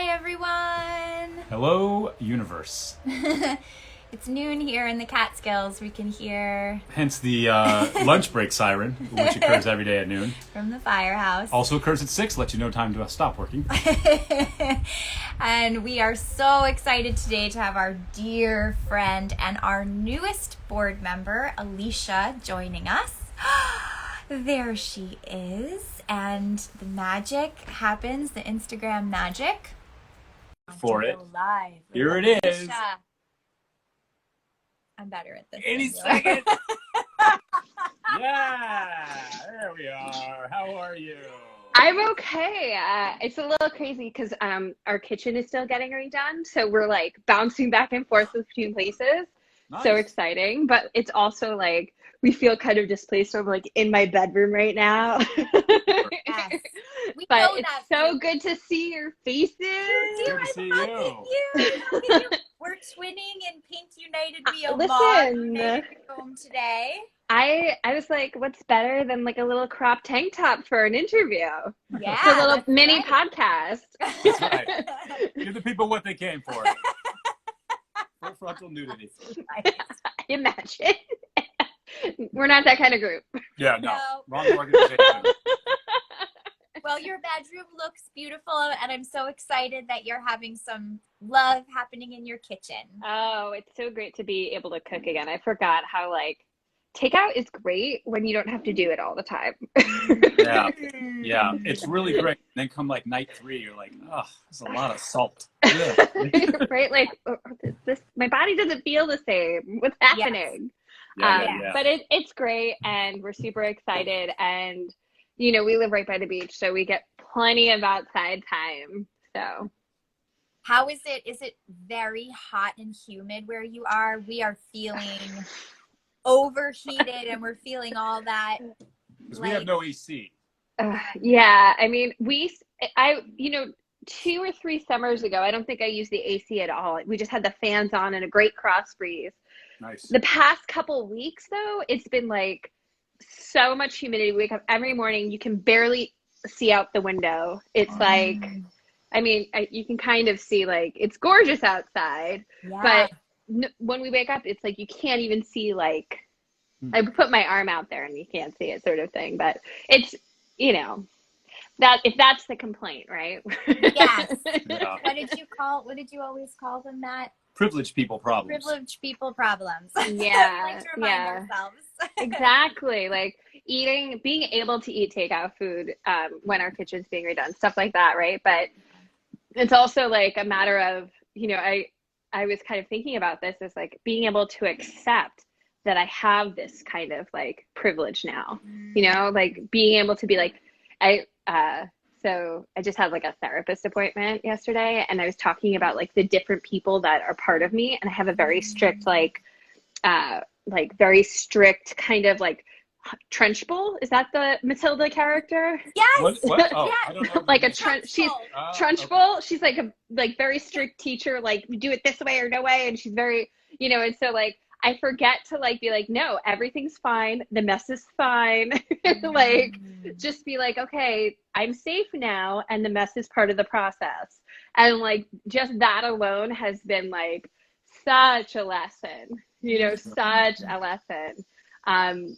everyone! Hello, universe. It's noon here in the Catskills. We can hear Hence the lunch break siren, which occurs every day at noon. from the firehouse. Also occurs at 6, let you know time to stop working. And we are so excited today to have our dear friend and our newest board member, Alicia, joining us. There she is. And the magic happens, the Instagram magic. For it. Live. Here it is. Alicia. I'm better at this. 80 seconds. Yeah, there we are. How are you? I'm okay. It's a little crazy because our kitchen is still getting redone. So we're like bouncing back and forth between places. Nice. So exciting. But it's also like we feel kind of displaced. So I'm like in my bedroom right now. Yes. But it's so good to see your faces. Good to see you. We're twinning and Pink United me Listen. home today. I was like, what's better than like a little crop tank top for an interview? Yeah. For a little mini podcast. That's right. Give the people what they came for. Full frontal nudity. Imagine. We're not that kind of group. Yeah, no. No. Wrong organization. Well, your bedroom looks beautiful, and I'm so excited that you're having some love happening in your kitchen. Oh, it's so great to be able to cook again. I forgot how like takeout is great when you don't have to do it all the time. Yeah, it's really great. Then come like night 3, you're like, oh, there's a lot of salt. Yeah. Right? Like this, my body doesn't feel the same. What's happening? Yeah. But it's great, and we're super excited. And you know, we live right by the beach, so we get plenty of outside time. So, How is it? Is it very hot and humid where you are? We are feeling overheated, and we're feeling all that. Because we have no AC. yeah, I mean, you know, 2 or 3 summers ago, I don't think I used the AC at all. We just had the fans on and a great cross breeze. Nice. The past couple weeks, though, it's been like so much humidity. We wake up every morning, you can barely see out the window. It's like, I mean, you can kind of see like it's gorgeous outside, but when we wake up, it's like you can't even see like, I put my arm out there and you can't see it, sort of thing. But it's, you know, that if that's the complaint, right? Yes. Yeah. What did you always call them, Matt? Privileged people problems. Privileged people problems. Yeah. Like to remind ourselves. Exactly. Like being able to eat takeout food when our kitchen's being redone, stuff like that, right? But it's also like a matter of, you know, I was kind of thinking about this as like being able to accept that I have this kind of like privilege now, you know, like being able to be like, so I just had like a therapist appointment yesterday, and I was talking about like the different people that are part of me. And I have a very strict, very strict kind of like Trunchbull. Is that the Matilda character? Yes. What? Oh, Yeah. I don't know. Like she's Trunchbull. Okay. She's like a very strict teacher. Like we do it this way or no way. And she's very, you know, and so like, I forget to like be like, no, everything's fine. The mess is fine. Like, just be like, okay, I'm safe now, and the mess is part of the process. And like, just that alone has been like such a lesson, you know, such a lesson.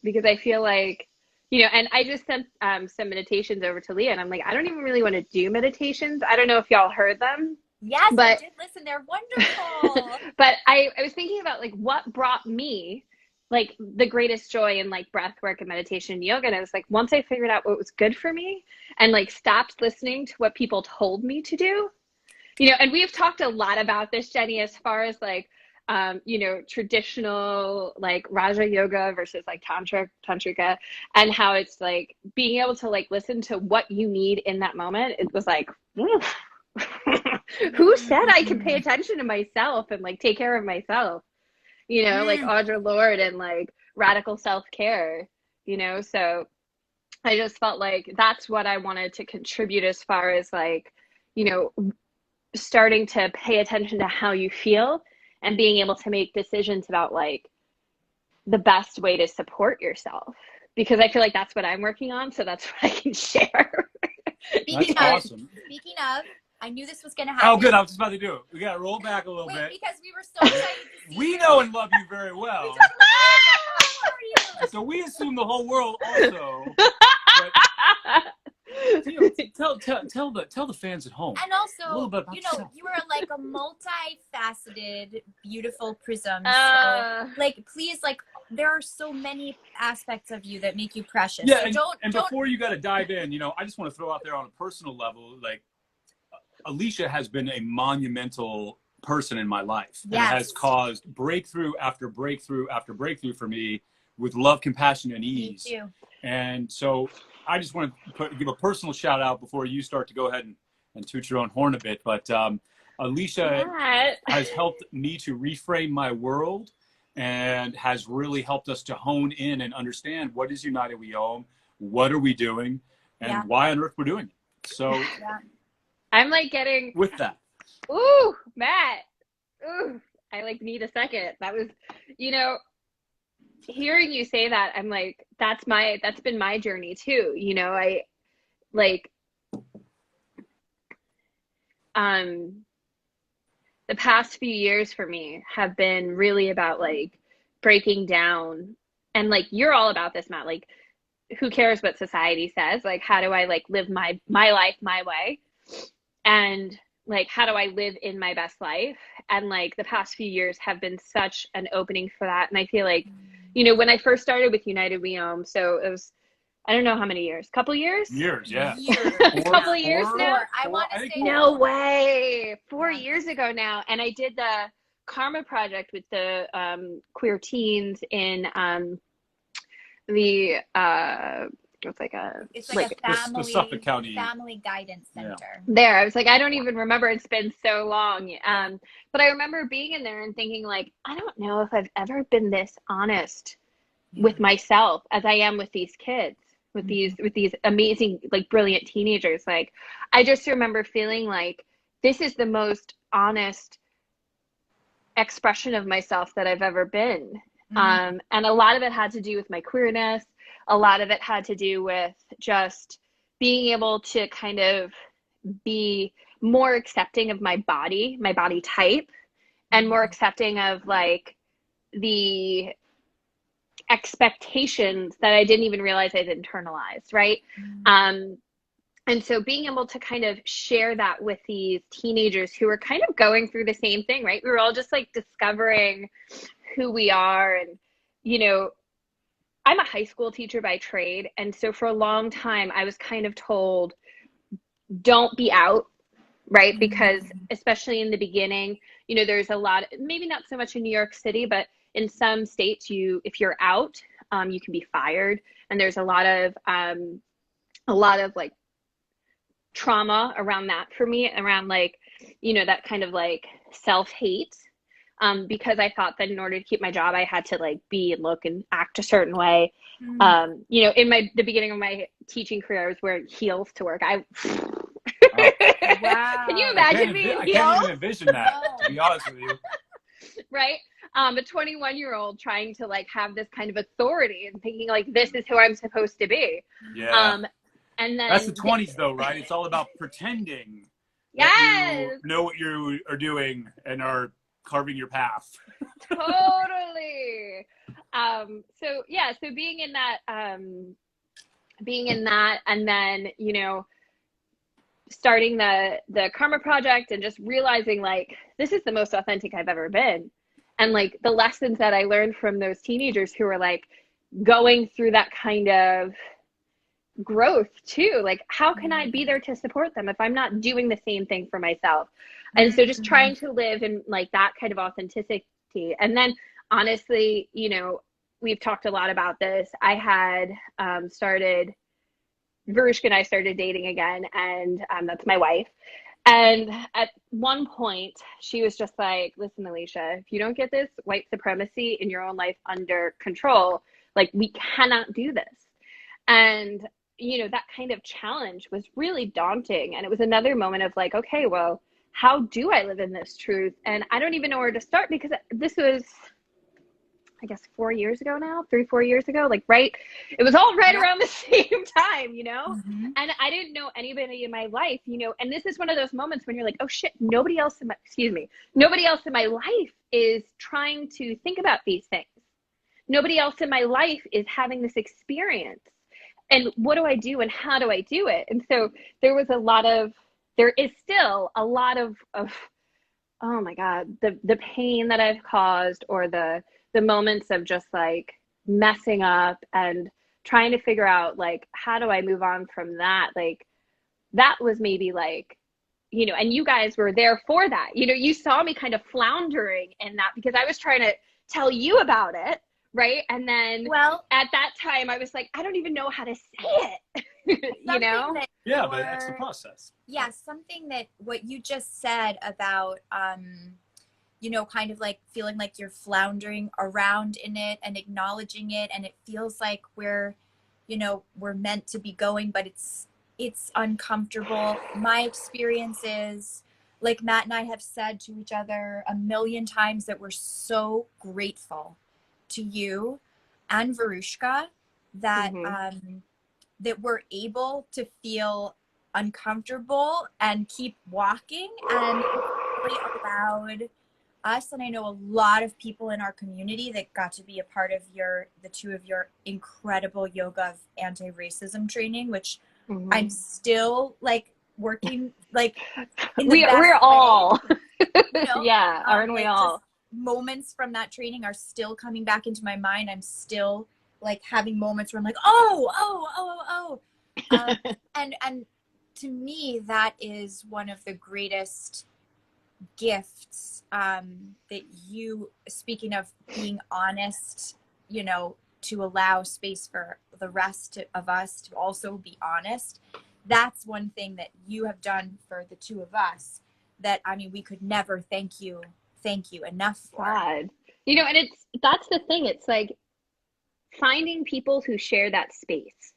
Because I feel like, you know, and I just sent some meditations over to Leah, and I'm like, I don't even really want to do meditations. I don't know if y'all heard them. Yes, but, I did listen. They're wonderful. But I was thinking about like what brought me like the greatest joy in like breath work and meditation and yoga. And I was like, once I figured out what was good for me and like stopped listening to what people told me to do, you know, and we've talked a lot about this, Jenny, as far as like, you know, traditional like Raja yoga versus like tantrika, and how it's like being able to like listen to what you need in that moment. It was like, who said I can pay attention to myself and like take care of myself, you know, like Audre Lorde and like radical self-care, you know. So I just felt like that's what I wanted to contribute as far as like, you know, starting to pay attention to how you feel and being able to make decisions about like the best way to support yourself, because I feel like that's what I'm working on. So that's what I can share. Speaking That's awesome. Speaking of, I knew this was going to happen. Oh, good. I was just about to do it. We got to roll back a little Wait, bit. because we were so excited to see We you. know and love you very well. How are you? So we assume the whole world also. But, tell the fans at home. And a also, little bit about you know, yourself. you are like a multifaceted, beautiful prism. Uh. So, like, please, like, there are so many aspects of you that make you precious. Yeah, So and don't. before you got to dive in, you know, I just want to throw out there on a personal level, like, Alicia has been a monumental person in my life and Yes. has caused breakthrough after breakthrough after breakthrough for me with love, compassion, and ease. Me too. And so I just want to give a personal shout out before you start to go ahead and toot your own horn a bit. But Alicia has helped me to reframe my world and has really helped us to hone in and understand what is United We Own, what are we doing, and why on earth we're doing it. So I'm like getting with that. Ooh, Matt. Ooh, I like need a second. That was, you know, hearing you say that, I'm like, that's been my journey too. You know, I like, the past few years for me have been really about like breaking down, and like, you're all about this, Matt. Like, who cares what society says? Like, how do I like live my life my way? And like, how do I live in my best life? And like, the past few years have been such an opening for that. And I feel like, you know, when I first started with United We Own, so it was, I don't know how many years, couple years? Years, yeah. A couple of years now? I want to say no way. 4 years ago now. And I did the Karma Project with the queer teens in the it's like a family, the Suffolk County family guidance center. There, I was like, I don't even remember. It's been so long. But I remember being in there and thinking, like, I don't know if I've ever been this honest with myself as I am with these kids, with these amazing, like, brilliant teenagers. Like, I just remember feeling like this is the most honest expression of myself that I've ever been. And a lot of it had to do with my queerness. A lot of it had to do with just being able to kind of be more accepting of my body type, and more accepting of like the expectations that I didn't even realize I'd internalized, right? And so being able to kind of share that with these teenagers who are kind of going through the same thing, right? We were all just like discovering who we are. And, you know, I'm a high school teacher by trade. And so for a long time, I was kind of told, don't be out, right? Because especially in the beginning, you know, there's a lot, maybe not so much in New York City, but in some states, if you're out, you can be fired. And there's a lot of like trauma around that for me, around like, you know, that kind of like self-hate. Because I thought that in order to keep my job, I had to like be and look and act a certain way. You know, in the beginning of my teaching career, I was wearing heels to work. Wow. Can you imagine me in heels? I can't even envision that, to be honest with you. Right? A 21-year-old trying to like have this kind of authority and thinking like, this is who I'm supposed to be. Yeah. And then that's the 20s though, right? It's all about pretending. Yes. That you know what you are doing and are carving your path. Totally. So yeah, so being in that, and then, you know, starting the Karma Project and just realizing like, this is the most authentic I've ever been. And like the lessons that I learned from those teenagers who were like going through that kind of growth too, like how can I be there to support them if I'm not doing the same thing for myself? And so just trying to live in like that kind of authenticity. And then honestly, you know, we've talked a lot about this. I had Varushka and I started dating again, and that's my wife. And at one point she was just like, listen, Alicia, if you don't get this white supremacy in your own life under control, like we cannot do this. And you know, that kind of challenge was really daunting. And it was another moment of like, okay, well, how do I live in this truth? And I don't even know where to start, because this was I guess 4 years ago now, 3-4 years ago, like right, it was all right Yeah. around the same time, you know? Mm-hmm. And I didn't know anybody in my life, you know, and this is one of those moments when you're like, oh shit, nobody else in my life is trying to think about these things. Nobody else in my life is having this experience. And what do I do and how do I do it? And so there is still a lot of oh my God, the pain that I've caused, or the moments of just like messing up and trying to figure out like, how do I move on from that? Like that was maybe like, you know, and you guys were there for that. You know, you saw me kind of floundering in that because I was trying to tell you about it. Right. And then at that time I was like, I don't even know how to say it. You know? Yeah, but that's the process. Yeah, something that what you just said about you know, kind of like feeling like you're floundering around in it and acknowledging it, and it feels like we're meant to be going, but it's uncomfortable. My experience is, like Matt and I have said to each other a million times, that we're so grateful to you and Varushka that that we're able to feel uncomfortable and keep walking, and it's really allowed us, and I know a lot of people in our community that got to be a part of the two of your incredible yoga of anti-racism training, which I'm still like working like in the we're all you know? yeah, aren't we all? Moments from that training are still coming back into my mind. I'm still like having moments where I'm like, oh. And to me, that is one of the greatest gifts that you, speaking of being honest, you know, to allow space for the rest of us to also be honest. That's one thing that you have done for the two of us that, I mean, we could never thank you enough for. God. You know, and that's the thing. It's like finding people who share that space,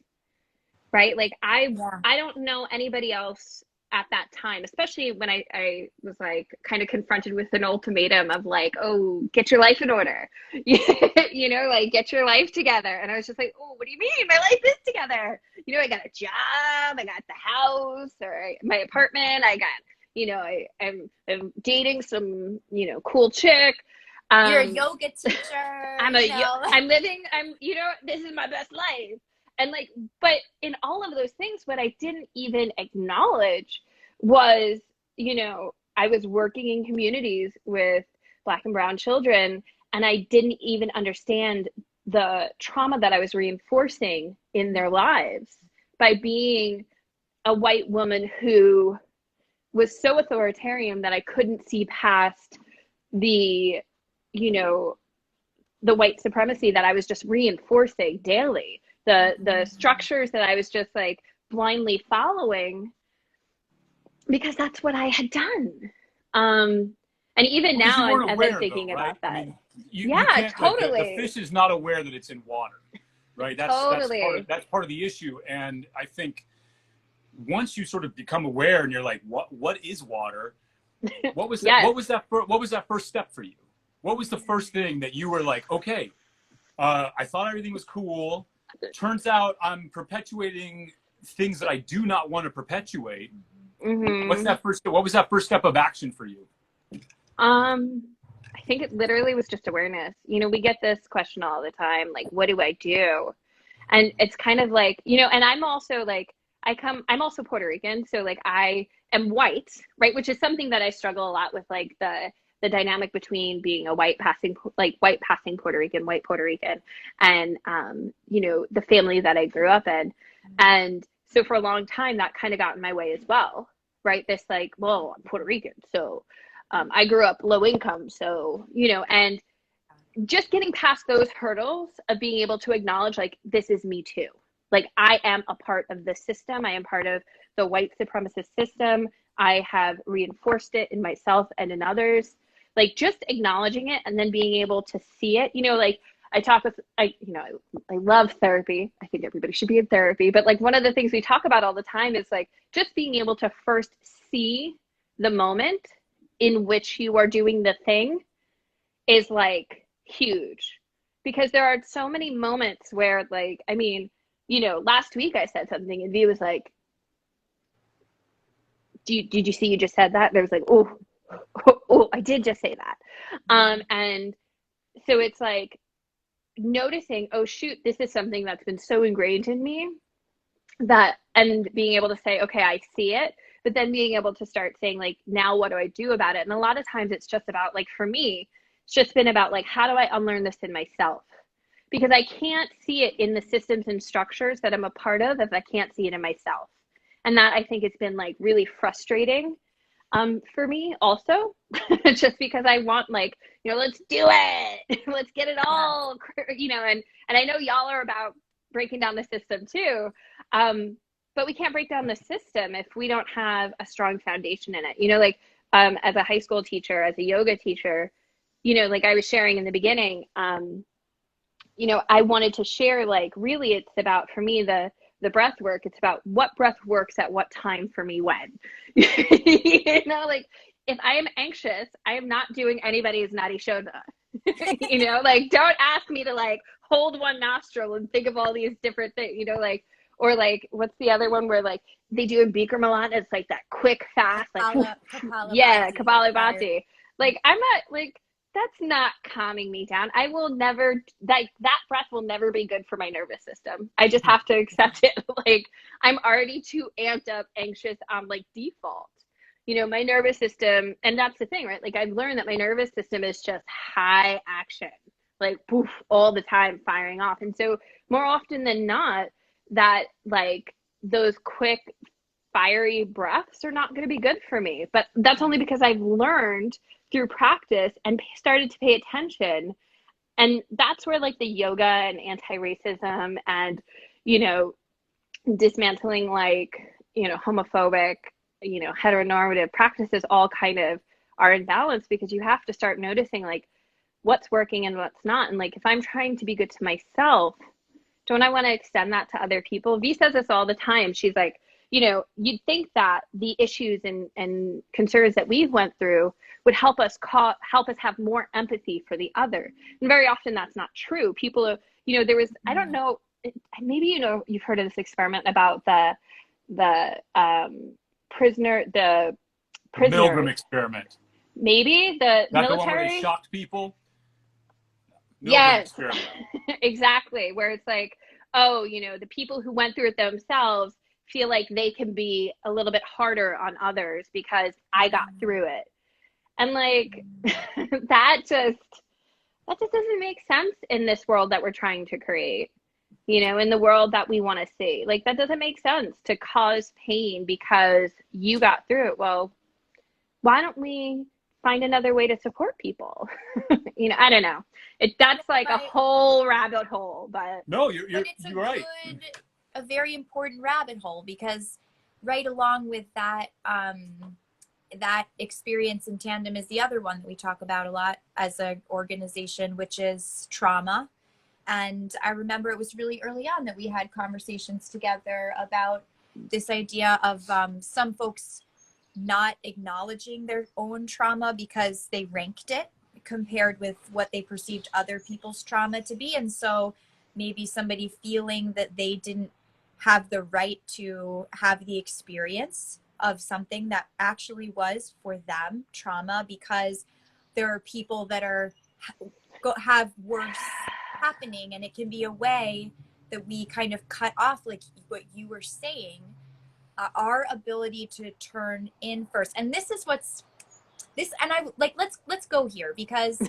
right? Like I don't know anybody else at that time, especially when I was like kind of confronted with an ultimatum of like, oh, get your life in order, you know, like get your life together. And I was just like, oh, what do you mean? My life is together. You know, I got a job, I got the house or my apartment. I got, you know, I'm dating some, you know, cool chick. You're a yoga teacher. I'm you know, this is my best life. And like, but in all of those things, what I didn't even acknowledge was, you know, I was working in communities with Black and brown children, and I didn't even understand the trauma that I was reinforcing in their lives by being a white woman who was so authoritarian that I couldn't see past the, you know, the white supremacy that I was just reinforcing daily. The structures that I was just like blindly following because that's what I had done. And even now I'm thinking about that. I mean, you can't, totally. Like, the fish is not aware that it's in water, right? That's part of the issue. And I think once you sort of become aware and you're like, what is water? What was that first step for you? What was the first thing that you were like, okay, I thought everything was cool. Turns out I'm perpetuating things that I do not want to perpetuate. What was that first step of action for you? I think it literally was just awareness. You know, we get this question all the time, like, what do I do? And it's kind of like, you know, and I'm also like, I'm also Puerto Rican. So like I am white, right? Which is something that I struggle a lot with, like the dynamic between being a white passing Puerto Rican, white Puerto Rican, and, you know, the family that I grew up in. And so for a long time, that kind of got in my way as well, right? This like, well, I'm Puerto Rican. So I grew up low income. So, you know, and just getting past those hurdles of being able to acknowledge like, this is me too. Like I am a part of the system. I am part of the white supremacist system. I have reinforced it in myself and in others. Like just acknowledging it and then being able to see it, you know, like I love therapy. I think everybody should be in therapy, but like one of the things we talk about all the time is like just being able to first see the moment in which you are doing the thing is like huge. because there are so many moments where, like, I mean, you know, last week I said something and V was like, did you see you just said that? And I was like, oh, I did just say that. And so it's like noticing, oh shoot, this is something that's been so ingrained in me, that, and being able to say, okay, I see it, but then being able to start saying, like, now what do I do about it? And a lot of times it's just about, like, for me, it's just been about, like, how do I unlearn this in myself? Because I can't see it in the systems and structures that I'm a part of if I can't see it in myself. And that, I think, has been, like, really frustrating for me also, just because I want, like, you know, let's do it. Let's get it all, you know, and I know y'all are about breaking down the system too. But we can't break down the system if we don't have a strong foundation in it. You know, like, as a high school teacher, as a yoga teacher, you know, like I was sharing in the beginning, you know, I wanted to share, like, really it's about, for me, the breath work, it's about what breath works at what time for me when. You know, like, if I am anxious, I am not doing anybody's Nadi Shodha. You know, like, don't ask me to, like, hold one nostril and think of all these different things, you know, like, or like, what's the other one where, like, they do in Bikram Milan? It's like that quick, fast, like, yeah, Kapalabhati. Like, I'm not, like, that's not calming me down. I will never, that breath will never be good for my nervous system. I just have to accept it. Like, I'm already too amped up, anxious on, like, default. You know, my nervous system, and that's the thing, right? Like, I've learned that my nervous system is just high action, like, poof, all the time, firing off. And so more often than not, that, like, those quick, fiery breaths are not going to be good for me. But that's only because I've learned through practice and started to pay attention. And that's where, like, the yoga and anti-racism and, you know, dismantling, like, you know, homophobic, you know, heteronormative practices all kind of are in balance, because you have to start noticing, like, what's working and what's not. And, like, if I'm trying to be good to myself, don't I want to extend that to other people? V says this all the time. She's like, you know, you'd think that the issues and concerns that we've went through would help us have more empathy for the other. And very often that's not true. People, you know, there was, I don't know, maybe, you know, you've heard of this experiment about the prisoner Milgram experiment. Maybe the Not military. The one where they shocked people. Milgram Yes, experiment. exactly. Where it's like, oh, you know, the people who went through it themselves feel like they can be a little bit harder on others because I got through it. And, like, that just doesn't make sense in this world that we're trying to create. You know, in the world that we want to see. Like, that doesn't make sense to cause pain because you got through it. Well, why don't we find another way to support people? You know, I don't know. That's like a whole rabbit hole, but no, you're right. A very important rabbit hole, because right along with that, that experience in tandem is the other one that we talk about a lot as an organization, which is trauma. And I remember it was really early on that we had conversations together about this idea of some folks not acknowledging their own trauma because they ranked it compared with what they perceived other people's trauma to be. And so maybe somebody feeling that they didn't have the right to have the experience of something that actually was for them trauma, because there are people that have worse happening, and it can be a way that we kind of cut off, like what you were saying, our ability to turn in first. And this is and I like, let's go here, because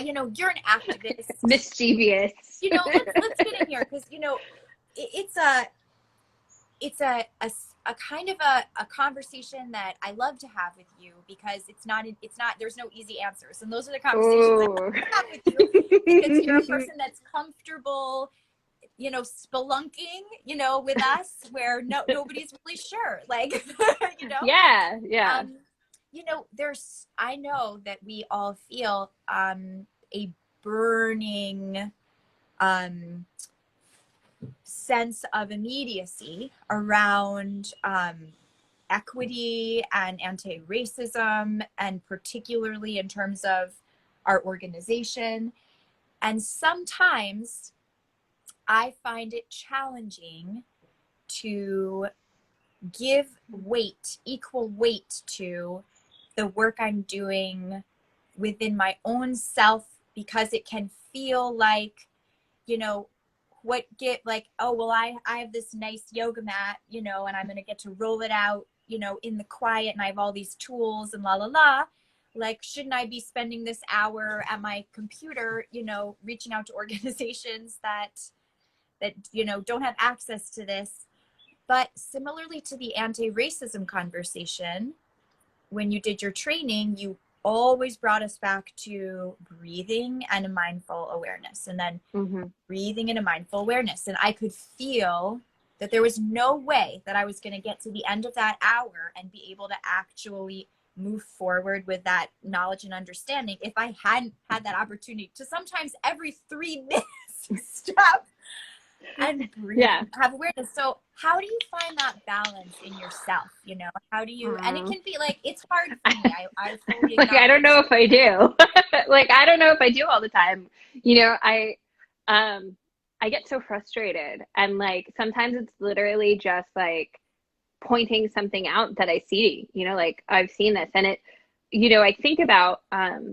you know, you're an activist, mischievous, you know, let's get in here, because, you know, it's a kind of a conversation that I love to have with you, because it's not there's no easy answers, and those are the conversations I love to have with you, because you're a person that's comfortable, you know, spelunking, you know, with us, where nobody's really sure, like, you know. Yeah. You know, I know that we all feel a burning sense of immediacy around equity and anti-racism, and particularly in terms of our organization. And sometimes I find it challenging to give weight, equal weight to the work I'm doing within my own self, because it can feel like, you know, oh, well, I have this nice yoga mat, you know, and I'm going to get to roll it out, you know, in the quiet, and I have all these tools and la la la. Like, shouldn't I be spending this hour at my computer, you know, reaching out to organizations that, you know, don't have access to this? But similarly to the anti-racism conversation, when you did your training, you always brought us back to breathing and a mindful awareness, and then breathing and a mindful awareness. And I could feel that there was no way that I was going to get to the end of that hour and be able to actually move forward with that knowledge and understanding if I hadn't had that opportunity to sometimes every 3 minutes stop and breathe, have awareness. So how do you find that balance in yourself? You know, how do you, and it can be like, it's hard for me. I fully like, I don't know if I do. Like, I don't know if I do all the time. You know, I get so frustrated, and like, sometimes it's literally just like pointing something out that I see, you know, like, I've seen this, and it, you know, I think about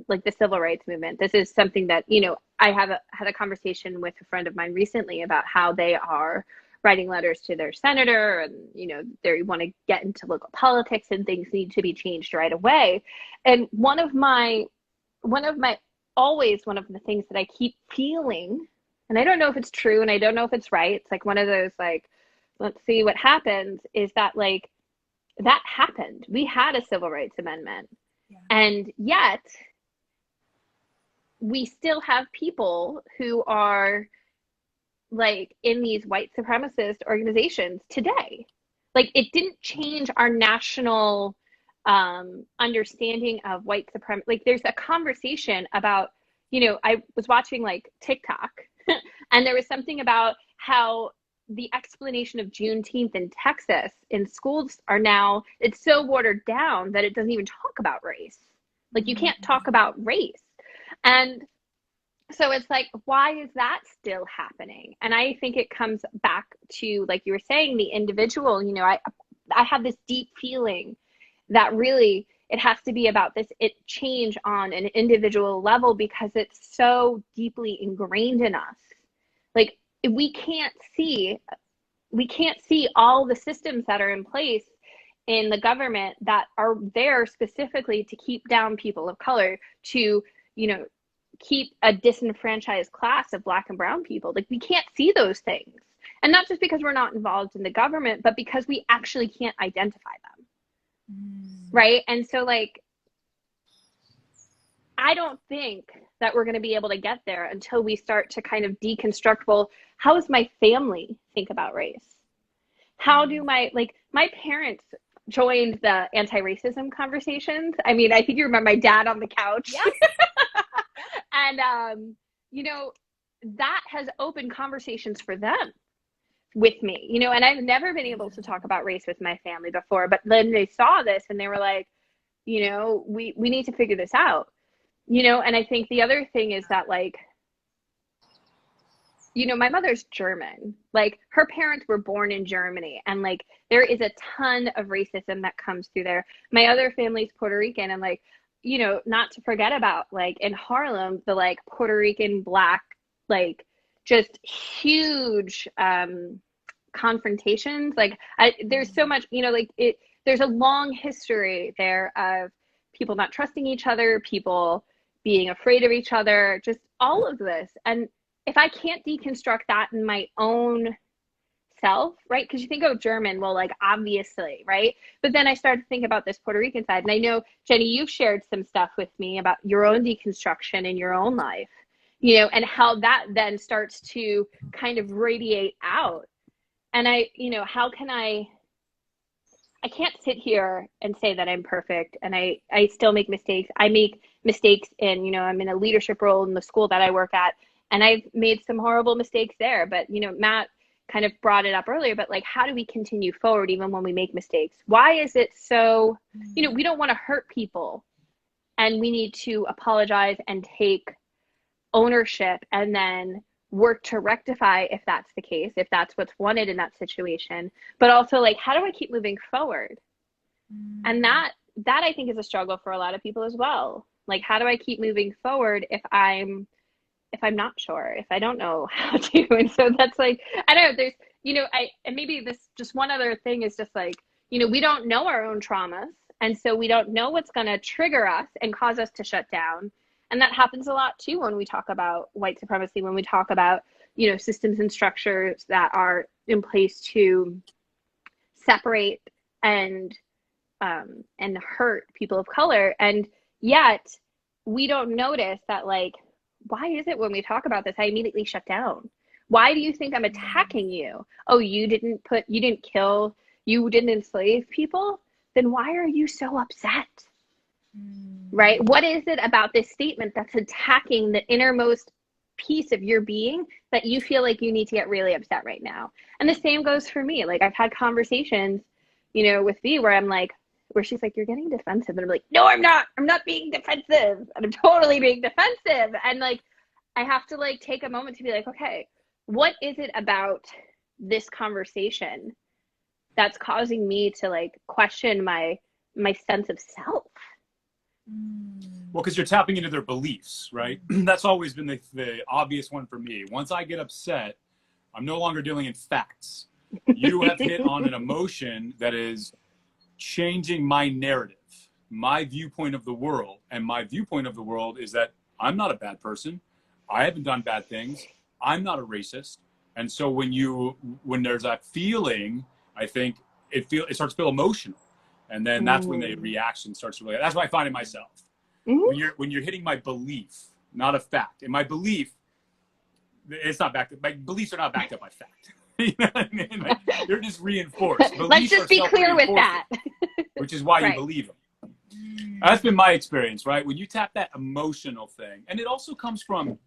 like the civil rights movement. This is something that, you know, I had a conversation with a friend of mine recently about how they are writing letters to their senator, and, you know, they want to get into local politics and things need to be changed right away. And one of the things that I keep feeling, and I don't know if it's true and I don't know if it's right, it's like one of those, like, let's see what happens, is that, like, that happened. We had a civil rights amendment. Yeah. And yet we still have people who are like in these white supremacist organizations today. Like, it didn't change our national understanding of white supremacy. Like, there's a conversation about, you know, I was watching like TikTok and there was something about how the explanation of Juneteenth in Texas in schools are now, it's so watered down that it doesn't even talk about race. Like, you can't talk about race. And so it's like, why is that still happening? And I think it comes back to, like you were saying, the individual. You know, I have this deep feeling that really it has to be about it change on an individual level, because it's so deeply ingrained in us. Like, we can't see all the systems that are in place in the government that are there specifically to keep down people of color, to, you know, keep a disenfranchised class of Black and brown people. Like, we can't see those things. And not just because we're not involved in the government, but because we actually can't identify them. Right? And so, like, I don't think that we're going to be able to get there until we start to kind of deconstruct, well, how does my family think about race? How do my parents joined the anti-racism conversations. I mean, I think you remember my dad on the couch. Yes. And, you know, that has opened conversations for them with me, you know, and I've never been able to talk about race with my family before, but then they saw this and they were like, you know, we need to figure this out, you know. And I think the other thing is that, like, you know, my mother's German, like, her parents were born in Germany, and like, there is a ton of racism that comes through there. My other family's Puerto Rican, and like, you know, not to forget about, like, in Harlem, the like Puerto Rican Black, like, just huge confrontations. Like, there's so much, you know, like, there's a long history there of people not trusting each other, people being afraid of each other, just all of this. And if I can't deconstruct that in my own self, right? Because you think, oh, German, well, like, obviously, right? But then I started to think about this Puerto Rican side. And I know, Jenny, you've shared some stuff with me about your own deconstruction in your own life, you know, and how that then starts to kind of radiate out. And you know, how can I can't sit here and say that I'm perfect, and I still make mistakes. I make mistakes in, you know, I'm in a leadership role in the school that I work at, and I've made some horrible mistakes there. But, you know, Matt kind of brought it up earlier, but like, how do we continue forward even when we make mistakes? Why is it so, you know, we don't want to hurt people, and we need to apologize and take ownership and then work to rectify if that's the case, if that's what's wanted in that situation, but also like, how do I keep moving forward? And that I think is a struggle for a lot of people as well. Like, how do I keep moving forward if I'm not sure, if I don't know how to? And so that's like, I don't know, there's, and maybe this, just one other thing is just like, we don't know our own traumas. And so we don't know what's going to trigger us and cause us to shut down. And that happens a lot too when we talk about white supremacy, when we talk about, systems and structures that are in place to separate and hurt people of color. And yet we don't notice that, like, why is it when we talk about this, I immediately shut down? Why do you think I'm attacking you? Oh, you didn't kill, you didn't enslave people? Then why are you so upset? Right? What is it about this statement that's attacking the innermost piece of your being that you feel like you need to get really upset right now? And the same goes for me. Like, I've had conversations, with V where she's like, you're getting defensive. And I'm like, no, I'm not being defensive. And I'm totally being defensive. And like, I have to like take a moment to be like, okay, what is it about this conversation that's causing me to like question my sense of self? Well, because you're tapping into their beliefs, right? That's always been the obvious one for me. Once I get upset, I'm no longer dealing in facts. You have hit on an emotion that is changing my narrative, my viewpoint of the world. And my viewpoint of the world is that I'm not a bad person. I haven't done bad things. I'm not a racist. And so when there's that feeling, I think it starts to feel emotional. And then that's when the reaction starts to that's what I find in myself. When you're hitting my belief, not a fact. And my belief, it's not backed up. My beliefs are not backed up by fact. You know what I mean? Like, they're just reinforced. Let's just be clear with that. Which is why you believe them. That's been my experience, right? When you tap that emotional thing, and it also comes from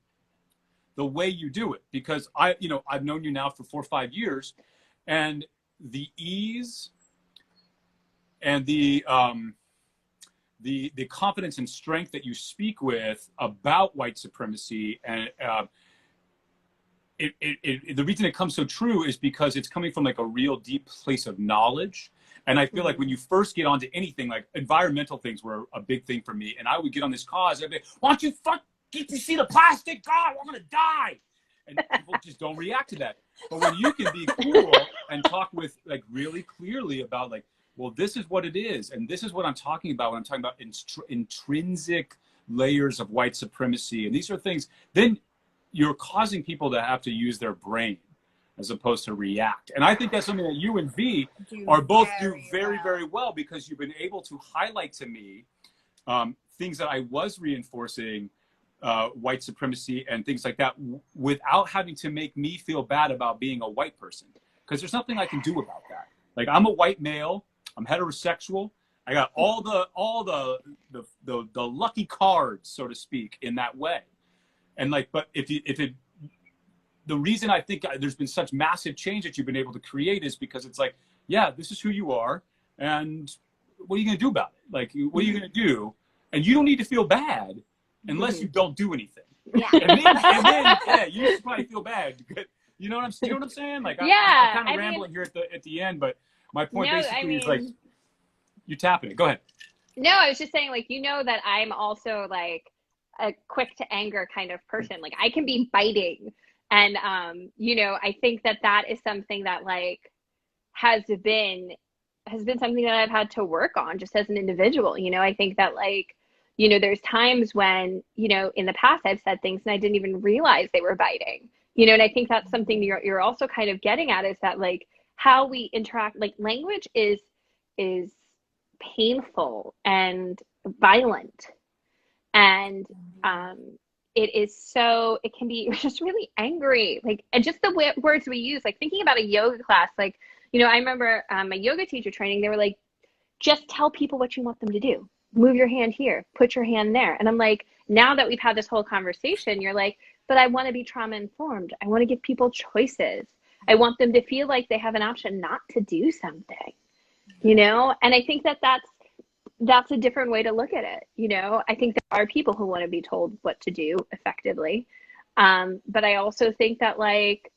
the way you do it, because I've known you now for 4 or 5 years, and the ease and the confidence and strength that you speak with about white supremacy, and the reason it comes so true is because it's coming from like a real deep place of knowledge. And I feel like when you first get onto anything, like environmental things were a big thing for me, and I would get on this cause, I'd be like, why don't you you see the plastic? God, we're gonna die. And people just don't react to that. But when you can be cool and talk with like really clearly about like, well, this is what it is, and this is what I'm talking about when I'm talking about intrinsic layers of white supremacy, and these are things, then you're causing people to have to use their brain as opposed to react. And I think that's something that you and V are both do very, very well, because you've been able to highlight to me things that I was reinforcing, white supremacy and things like that, without having to make me feel bad about being a white person. Because there's nothing I can do about that. Like, I'm a white male, I'm heterosexual, I got all the lucky cards, so to speak, in that way. And like, but the reason I think there's been such massive change that you've been able to create is because it's like, yeah, this is who you are, and what are you going to do about it? Like, what are you going to do? And you don't need to feel bad unless you don't do anything. Yeah. And then yeah, you should probably feel bad. You know what I'm saying? Like, yeah, I'm kind of rambling here at the end, but my point basically is like, you're tapping it. Go ahead. No, I was just saying, like, that I'm also like a quick to anger kind of person. Like, I can be biting. And, I think that is something that like has been something that I've had to work on just as an individual. I think that like, there's times when, in the past I've said things and I didn't even realize they were biting, and I think that's something you're also kind of getting at, is that like how we interact, like language is painful and violent. And, it can be just really angry, like, and just the words we use, like thinking about a yoga class, like, I remember my yoga teacher training, they were like, just tell people what you want them to do. Move your hand here, put your hand there. And I'm like, now that we've had this whole conversation, you're like, but I want to be trauma informed. I want to give people choices. I want them to feel like they have an option not to do something, And I think that's that's a different way to look at it. You know, I think there are people who want to be told what to do effectively. But I also think that like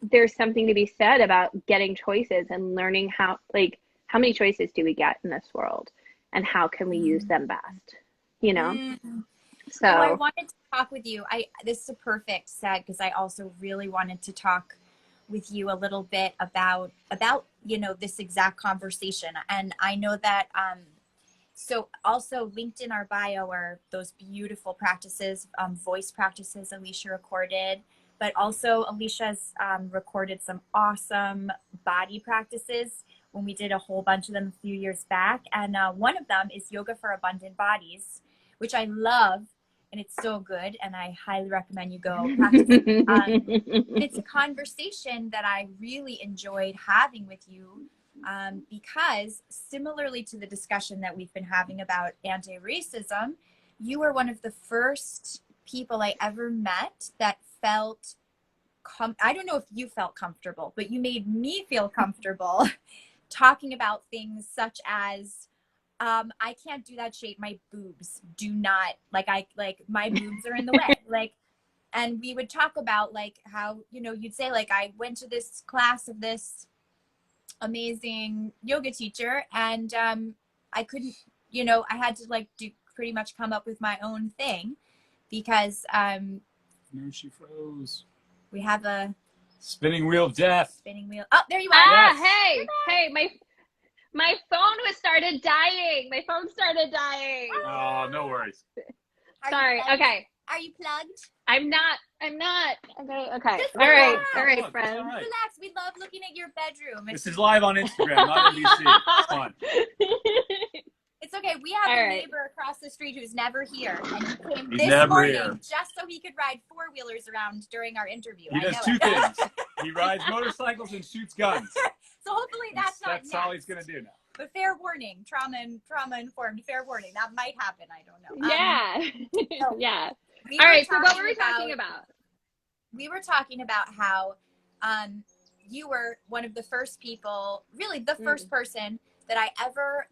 there's something to be said about getting choices and learning how many choices do we get in this world and how can we use them best, you know? So I wanted to talk with you. This is a perfect set because I also really wanted to talk with you a little bit about you know, this exact conversation. And I know that so also linked in our bio are those beautiful practices, voice practices Alicia recorded, but also Alicia's recorded some awesome body practices when we did a whole bunch of them a few years back. And one of them is Yoga for Abundant Bodies, which I love. And it's so good, and I highly recommend you go practice it. It's a conversation that I really enjoyed having with you because similarly to the discussion that we've been having about anti-racism, you were one of the first people I ever met that felt, I don't know if you felt comfortable, but you made me feel comfortable talking about things such as, I can't do that shape. My boobs do not my boobs are in the way. Like, and we would talk about like how, you know, you'd say like, I went to this class of this amazing yoga teacher and, I couldn't, you know, I had to like pretty much come up with my own thing because, No, she froze. we have a spinning wheel of death. Spinning wheel. Oh, there you are. Yes. Hey, my phone started dying. My phone started dying. Oh, no worries. Sorry. Okay. Are you plugged? I'm not. Okay. Just All right, Look, friends. all right. Relax. We love looking at your bedroom. This is live on Instagram, not NBC. It's fun. It's okay. We have All a right. neighbor across the street who's never here, and he came He's this never morning here. just so he could ride four-wheelers around during our interview. He does two things. He rides motorcycles and shoots guns. So hopefully that's not That's all he's gonna do now. But fair warning, trauma informed. Fair warning, that might happen. I don't know. Yeah. so yeah. we All were right. So what talking were we talking about? We were talking about how you were one of the first people, really the first person that I ever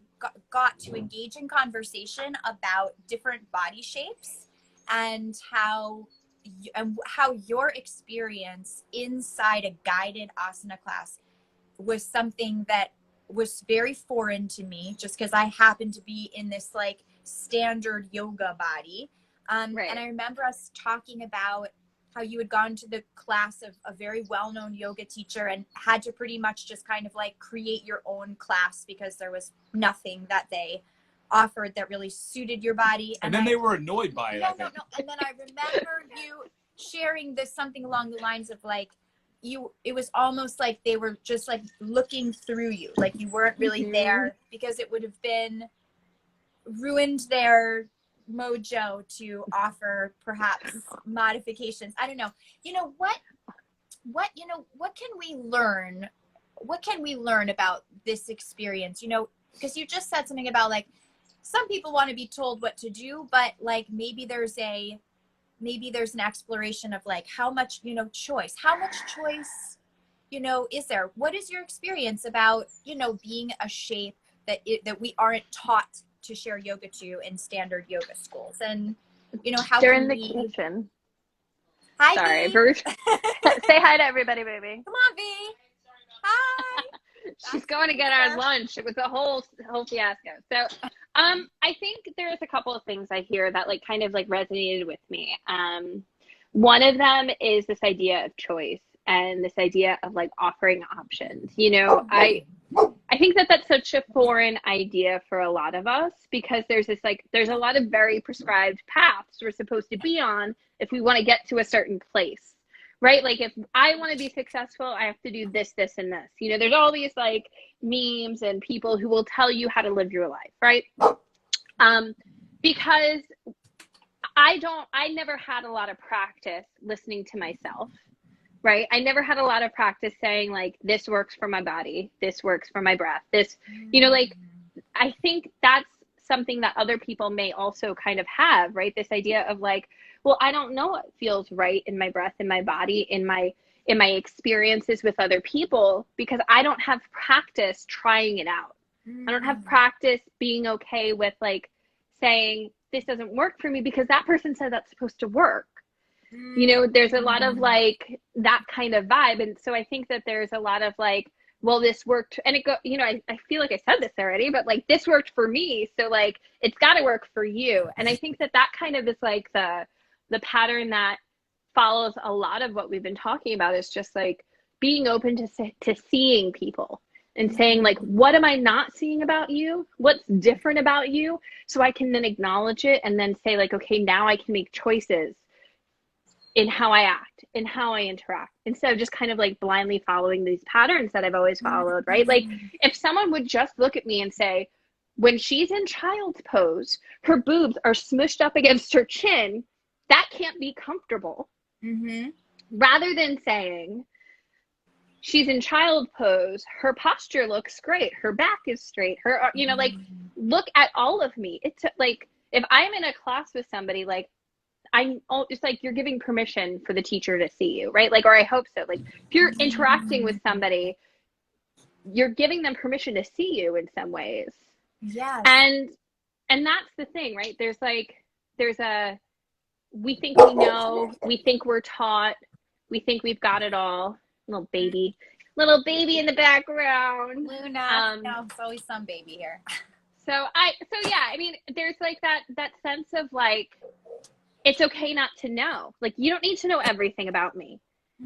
got to engage in conversation about different body shapes and how your experience inside a guided asana class was something that was very foreign to me just because I happened to be in this like standard yoga body. Right. And I remember us talking about how you had gone to the class of a very well-known yoga teacher and had to pretty much just kind of like create your own class because there was nothing that they offered that really suited your body. And then they were annoyed by it. No. And then I remember you sharing this something along the lines of like, it was almost like they were just like looking through you, like you weren't really there because it would have been ruined their mojo to offer perhaps modifications. I don't know. You know what can we learn? What can we learn about this experience? You know, because you just said something about like some people want to be told what to do, but like maybe there's an exploration of like how much choice, is there? What is your experience about being a shape that we aren't taught to share yoga to in standard yoga schools? And how They're can in the we... kitchen. Hi, Sorry, B. Bruce. Say hi to everybody, baby. Come on, B. Hi. She's going to get our lunch. It was a whole fiasco. So I think there's a couple of things I hear that like kind of like resonated with me. One of them is this idea of choice and this idea of like offering options. I think that that's such a foreign idea for a lot of us because there's a lot of very prescribed paths we're supposed to be on if we want to get to a certain place, right? Like if I want to be successful, I have to do this, this, and this. There's all these like memes and people who will tell you how to live your life, right? Because I never had a lot of practice listening to myself. Right. I never had a lot of practice saying like, this works for my body. This works for my breath. This, I think that's something that other people may also kind of have, right? This idea of like, well, I don't know what feels right in my breath, in my body, in my experiences with other people because I don't have practice trying it out. I don't have practice being okay with like saying this doesn't work for me because that person said that's supposed to work. You know, there's a lot of like that kind of vibe. And so I think that there's a lot of like, well, this worked, and I feel like I said this already, but like this worked for me. So like, it's got to work for you. And I think that kind of is like the pattern that follows a lot of what we've been talking about, is just like being open to seeing people and saying like, what am I not seeing about you? What's different about you? So I can then acknowledge it and then say like, okay, now I can make choices in how I act, in how I interact, instead of just kind of like blindly following these patterns that I've always followed, right? Like if someone would just look at me and say, when she's in child's pose, her boobs are smushed up against her chin, that can't be comfortable. Rather than saying, she's in child pose, her posture looks great, her back is straight, her, you know, like, look at all of me. It's like, if I'm in a class with somebody, like, it's like you're giving permission for the teacher to see you, right? Like, or I hope so. Like, if you're interacting with somebody, you're giving them permission to see you in some ways. Yes. And that's the thing, right? We think we know, we think we're taught, we think we've got it all. Little baby in the background. Luna. No, it's always some baby here. So yeah, I mean, there's like that sense of like, it's okay not to know. Like, you don't need to know everything about me.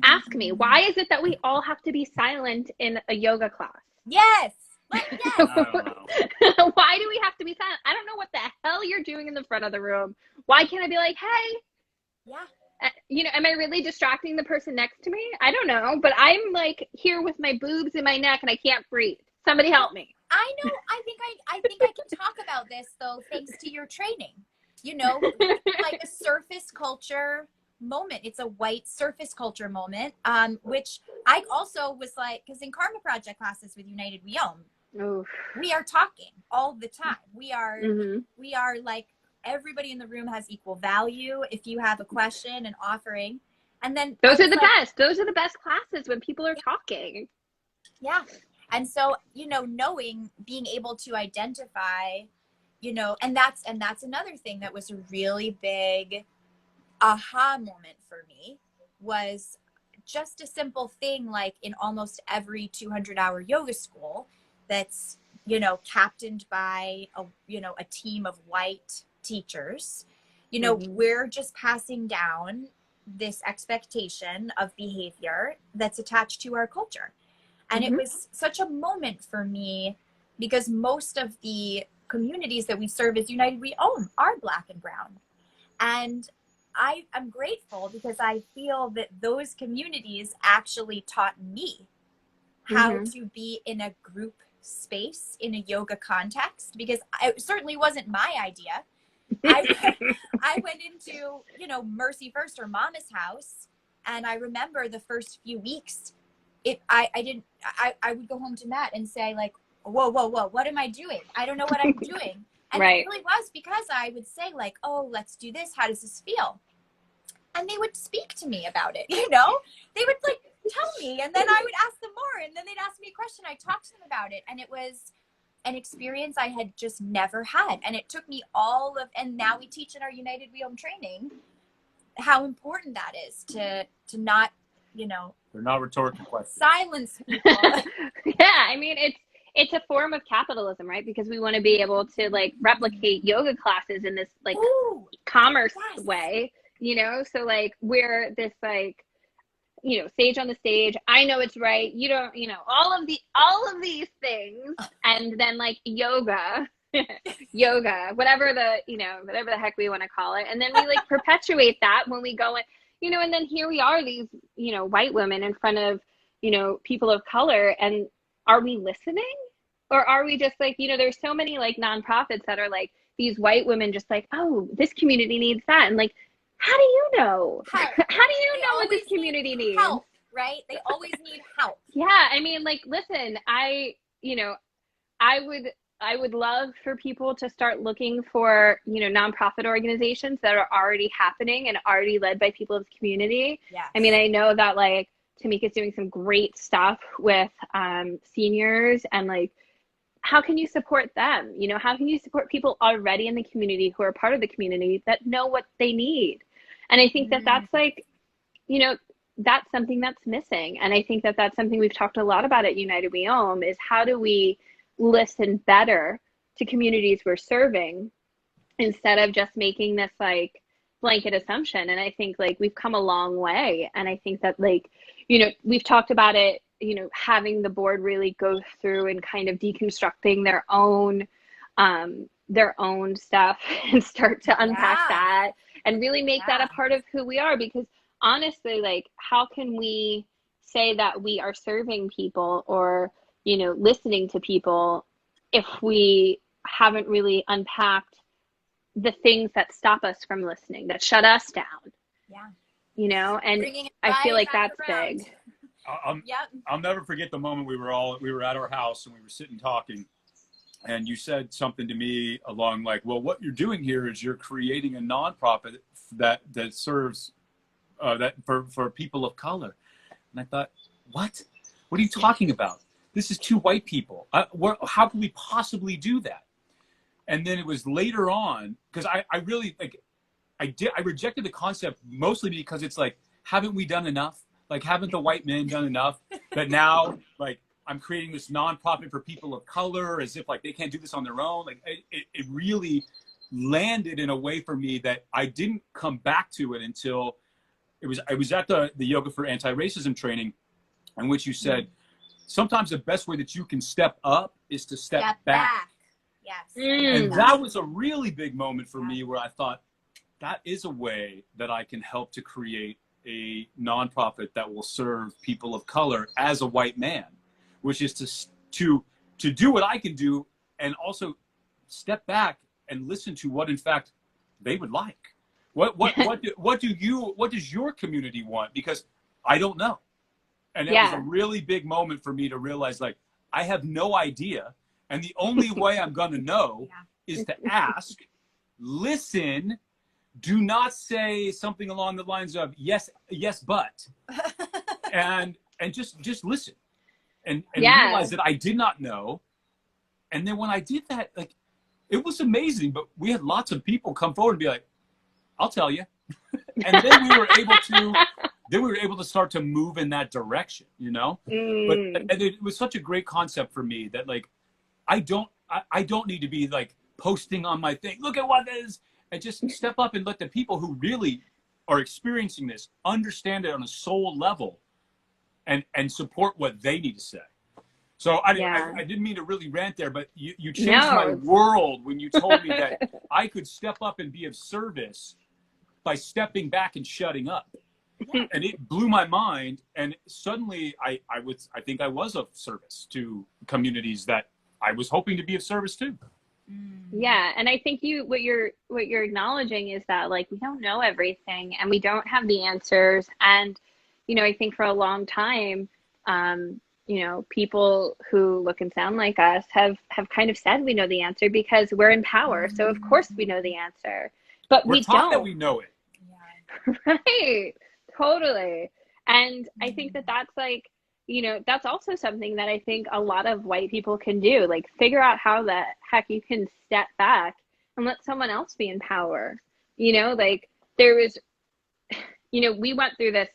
Ask me, why is it that we all have to be silent in a yoga class? Yes. Yes. Why do we have to be silent? I don't know what the hell you're doing in the front of the room. Why can't I be like, hey? Yeah. You know, am I really distracting the person next to me? I don't know, but I'm like here with my boobs in my neck and I can't breathe. Somebody help me. I know. I think I can talk about this though, thanks to your training. You know, like a surface culture moment. It's a white surface culture moment, which I also was like, because in Karma Project classes with United We Own, we are talking all the time. We are like, everybody in the room has equal value. If you have a question and offering, and then those are the best. Those are the best classes when people are talking. Yeah. And so, you know, being able to identify, you know, and that's another thing that was a really big aha moment for me, was just a simple thing like in almost every 200-hour yoga school that's, you know, captained by a team of white teachers, you know, we're just passing down this expectation of behavior that's attached to our culture. And it was such a moment for me because most of the communities that we serve as United We Own are Black and brown. And I'm grateful because I feel that those communities actually taught me how to be in a group space in a yoga context, because it certainly wasn't my idea. I went into, you know, Mercy First or Mama's house, and I remember the first few weeks, I would go home to Matt and say like, whoa, what am I doing? I don't know what I'm doing. And it really was because I would say like, oh, let's do this. How does this feel? And they would speak to me about it, you know? They would like tell me, and then I would ask them more, and then they'd ask me a question. I talked to them about it, and it was an experience I had just never had. And it took me and now we teach in our United We Own training how important that is to not, you know. They're not rhetorical questions. Silence people. Yeah, I mean, it's a form of capitalism, right? Because we want to be able to like replicate yoga classes in this like commerce way, you know? So like we're this like, you know, sage on the stage. I know it's right. You don't, you know, all of these things. And then like yoga, whatever the heck we want to call it. And then we like perpetuate that when we go in, you know, and then here we are, these, you know, white women in front of, you know, people of color. And are we listening? Or are we just like, you know, there's so many like nonprofits that are like these white women just like, oh, this community needs that. And like, how do you know? How do you know what this community needs? Help, right? They always need help. Yeah. I mean, like, listen, I would love for people to start looking for, you know, nonprofit organizations that are already happening and already led by people of the community. Yes. I mean, I know that like Tamika's doing some great stuff with seniors and like how can you support them? You know, how can you support people already in the community who are part of the community that know what they need? And I think that that's like, you know, that's something that's missing. And I think that that's something we've talked a lot about at United We Own, is how do we listen better to communities we're serving instead of just making this like blanket assumption. And I think like we've come a long way. And I think that like, you know, we've talked about it, you know, having the board really go through and kind of deconstructing their own stuff and start to unpack that and really make that a part of who we are. Because honestly, like, how can we say that we are serving people or, you know, listening to people if we haven't really unpacked the things that stop us from listening, that shut us down? Yeah. You know, and I feel like that's big. I'll never forget the moment we were at our house and we were sitting talking, and you said something to me along like, well, what you're doing here is you're creating a nonprofit that serves that for people of color. And I thought, what are you talking about? This is two white people. How can we possibly do that? And then it was later on, because I really like, I rejected the concept mostly because it's like, haven't we done enough? Like, haven't the white men done enough? That now, like, I'm creating this nonprofit for people of color as if like they can't do this on their own. Like, it really landed in a way for me that I didn't come back to it until I was at the Yoga for Anti-Racism training, in which you said, sometimes the best way that you can step up is to step back. Yes. And that was a really big moment for me where I thought, that is a way that I can help to create a nonprofit that will serve people of color as a white man, which is to do what I can do and also step back and listen to what in fact they would like. What does your community want? Because I don't know. And it was a really big moment for me to realize, like, I have no idea. And the only way I'm going to know is to ask, listen, do not say something along the lines of yes, but, and just listen and realize that I did not know. And then when I did that, like, it was amazing, but we had lots of people come forward and be like, I'll tell you. And then we were able to start to move in that direction, you know? But and it was such a great concept for me that, like, I don't need to be like posting on my thing, look at what this is, and just step up and let the people who really are experiencing this understand it on a soul level and support what they need to say. So I didn't mean to really rant there, but you changed my world when you told me that I could step up and be of service by stepping back and shutting up. And it blew my mind. And suddenly I think I was of service to communities that I was hoping to be of service to. Yeah. And I think what you're acknowledging is that, like, we don't know everything and we don't have the answers. And, you know, I think for a long time, you know, people who look and sound like us have kind of said we know the answer because we're in power. So of course we know the answer, but we're taught that we know it. Right. Totally. And I think that that's like, you know, that's also something that I think a lot of white people can do, like figure out how the heck you can step back and let someone else be in power. You know, like there was, you know, we went through this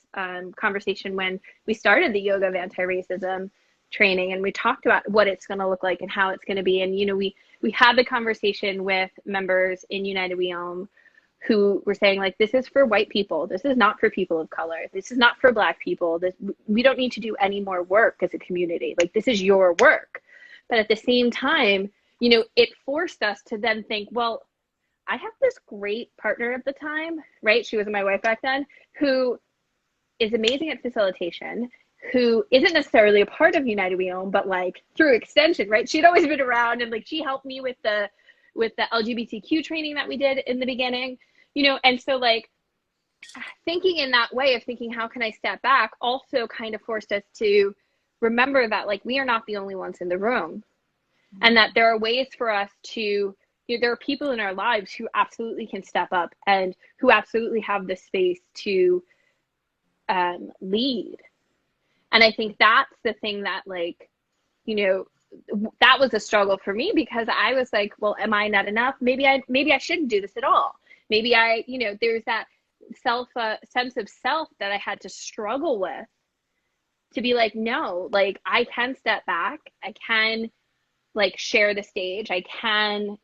conversation when we started the Yoga of Anti-Racism training, and we talked about what it's going to look like and how it's going to be. And, you know, we had the conversation with members in United We Own who were saying, like, this is for white people. This is not for people of color. This is not for Black people. We don't need to do any more work as a community. Like, this is your work. But at the same time, you know, it forced us to then think, well, I have this great partner at the time, right? She was my wife back then, who is amazing at facilitation, who isn't necessarily a part of United We Own, but like through extension, right? She'd always been around, and like she helped me with the LGBTQ training that we did in the beginning, you know? And so like thinking in that way of thinking, how can I step back, also kind of forced us to remember that, like, we are not the only ones in the room, and that there are ways for us to, you know, there are people in our lives who absolutely can step up and who absolutely have the space to lead. And I think that's the thing that, like, you know, that was a struggle for me, because I was like, well, am I not enough? Maybe I shouldn't do this at all. Maybe there's that sense of self that I had to struggle with, to be like, no, like I can step back. I can like share the stage. I can,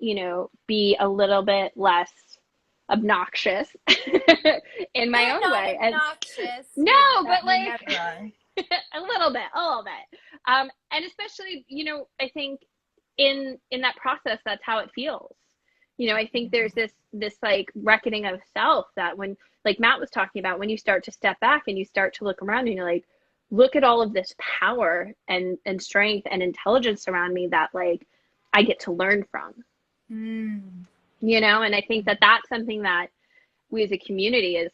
be a little bit less obnoxious in my own way. Obnoxious. No, but like a little bit. And especially, I think in that process, that's how it feels. I think there's this like reckoning of self that when, like Matt was talking about, when you start to step back and you start to look around and you're like, look at all of this power and strength and intelligence around me that like I get to learn from. And I think that that's something that we as a community, as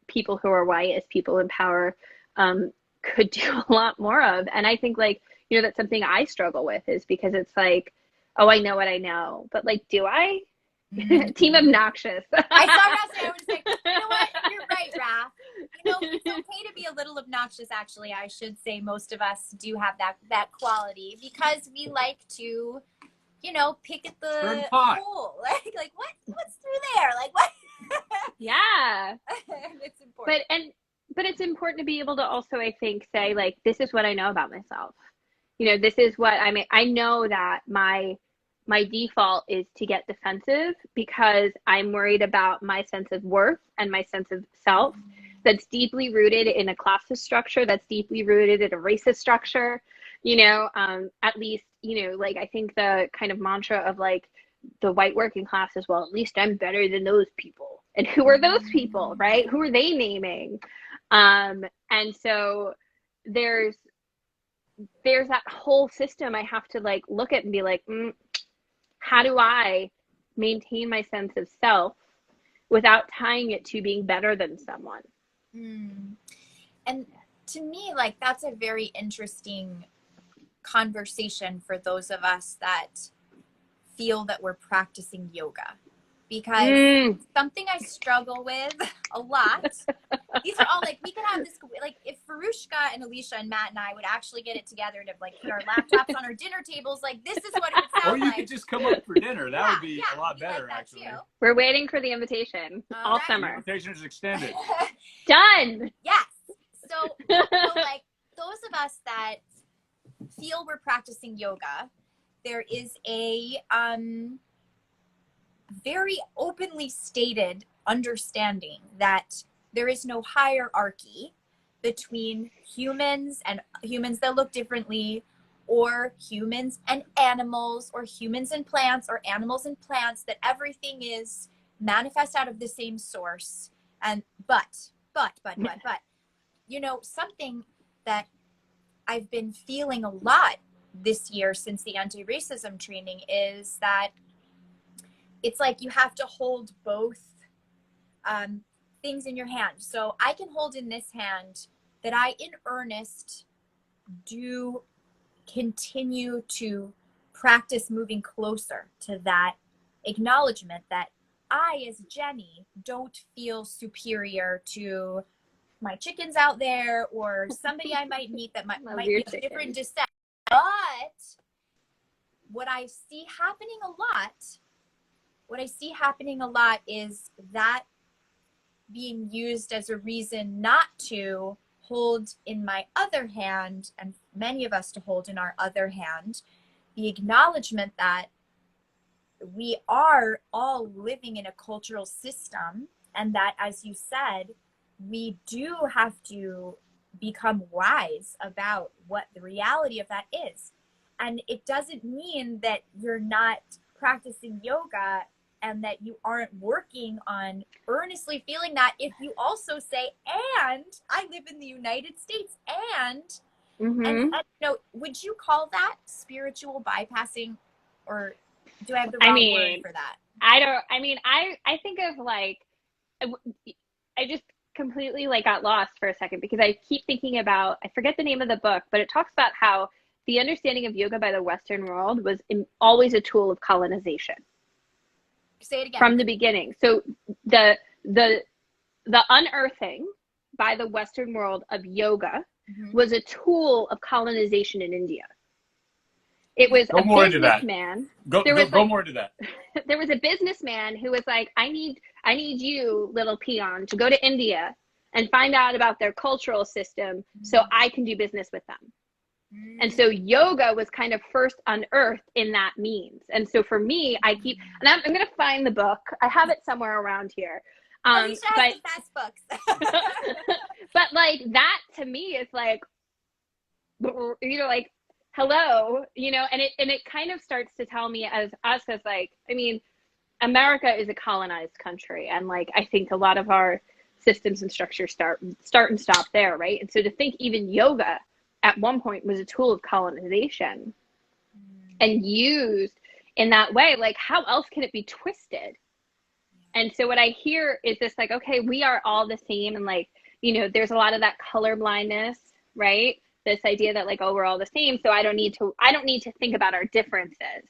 people who are white, as people in power, could do a lot more of. And I think like, that's something I struggle with, is because it's like, oh, I know what I know, but like, do I? Team obnoxious. I saw Raph say, I was like, you know what? You're right, Raph. It's okay to be a little obnoxious, actually. I should say most of us do have that quality, because we like to, pick at the hole. Like what's through there? Like what? Yeah. It's important. But it's important to be able to also, I think, say like, this is what I know about myself. This is what I know that my default is to get defensive, because I'm worried about my sense of worth and my sense of self that's deeply rooted in a classist structure, that's deeply rooted in a racist structure, at least, like I think the kind of mantra of like the white working class is, well, at least I'm better than those people. And who are those people, right? Who are they naming? And so there's that whole system I have to like look at and be like, how do I maintain my sense of self without tying it to being better than someone? And to me, like, that's a very interesting conversation for those of us that feel that we're practicing yoga, because something I struggle with a lot. These are all like, we could have this, like if Farushka and Alicia and Matt and I would actually get it together to like put our laptops on our dinner tables, like this is what it would sound like. Or you could just come up for dinner. That would be a lot better, like actually. Too. We're waiting for the invitation all summer. The invitation is extended. Done. Yes. So like those of us that feel we're practicing yoga, there is a very openly stated understanding that there is no hierarchy between humans and humans that look differently, or humans and animals, or humans and plants, or animals and plants, that everything is manifest out of the same source. And but something that I've been feeling a lot this year since the anti-racism training is that it's like you have to hold both things in your hand. So I can hold in this hand that I, in earnest, do continue to practice moving closer to that acknowledgement that I, as Jenny, don't feel superior to my chickens out there, or somebody I might meet that might be a different descent. But what I see happening a lot is that being used as a reason not to hold in my other hand, and many of us to hold in our other hand, the acknowledgement that we are all living in a cultural system, and that, as you said, we do have to become wise about what the reality of that is. And it doesn't mean that you're not practicing yoga and that you aren't working on earnestly feeling that, if you also say, and I live in the United States, and would you call that spiritual bypassing, or do I have the wrong word for that? I think of like, I just completely like got lost for a second, because I keep thinking about, I forget the name of the book, but it talks about how the understanding of yoga by the Western world was always a tool of colonization. Say it again. From the beginning. So the unearthing by the Western world of yoga was a tool of colonization in India. It was go a more into that. businessman. Go more into that. There was a businessman who was like, I need you, little peon, to go to India and find out about their cultural system so I can do business with them. And so yoga was kind of first unearthed in that means. And so for me, I'm going to find the book. I have it somewhere around here. Alicia has the best books. But like that to me is like, you know, like, hello, you know, and it kind of starts to tell me as like, I mean, America is a colonized country. And like, I think a lot of our systems and structures start and stop there. Right. And so to think even yoga at one point was a tool of colonization and used in that way, like how else can it be twisted? And so what I hear is this like, okay, we are all the same. And like, you know, there's a lot of that color blindness, right? This idea that like, oh, we're all the same. So I don't need to think about our differences.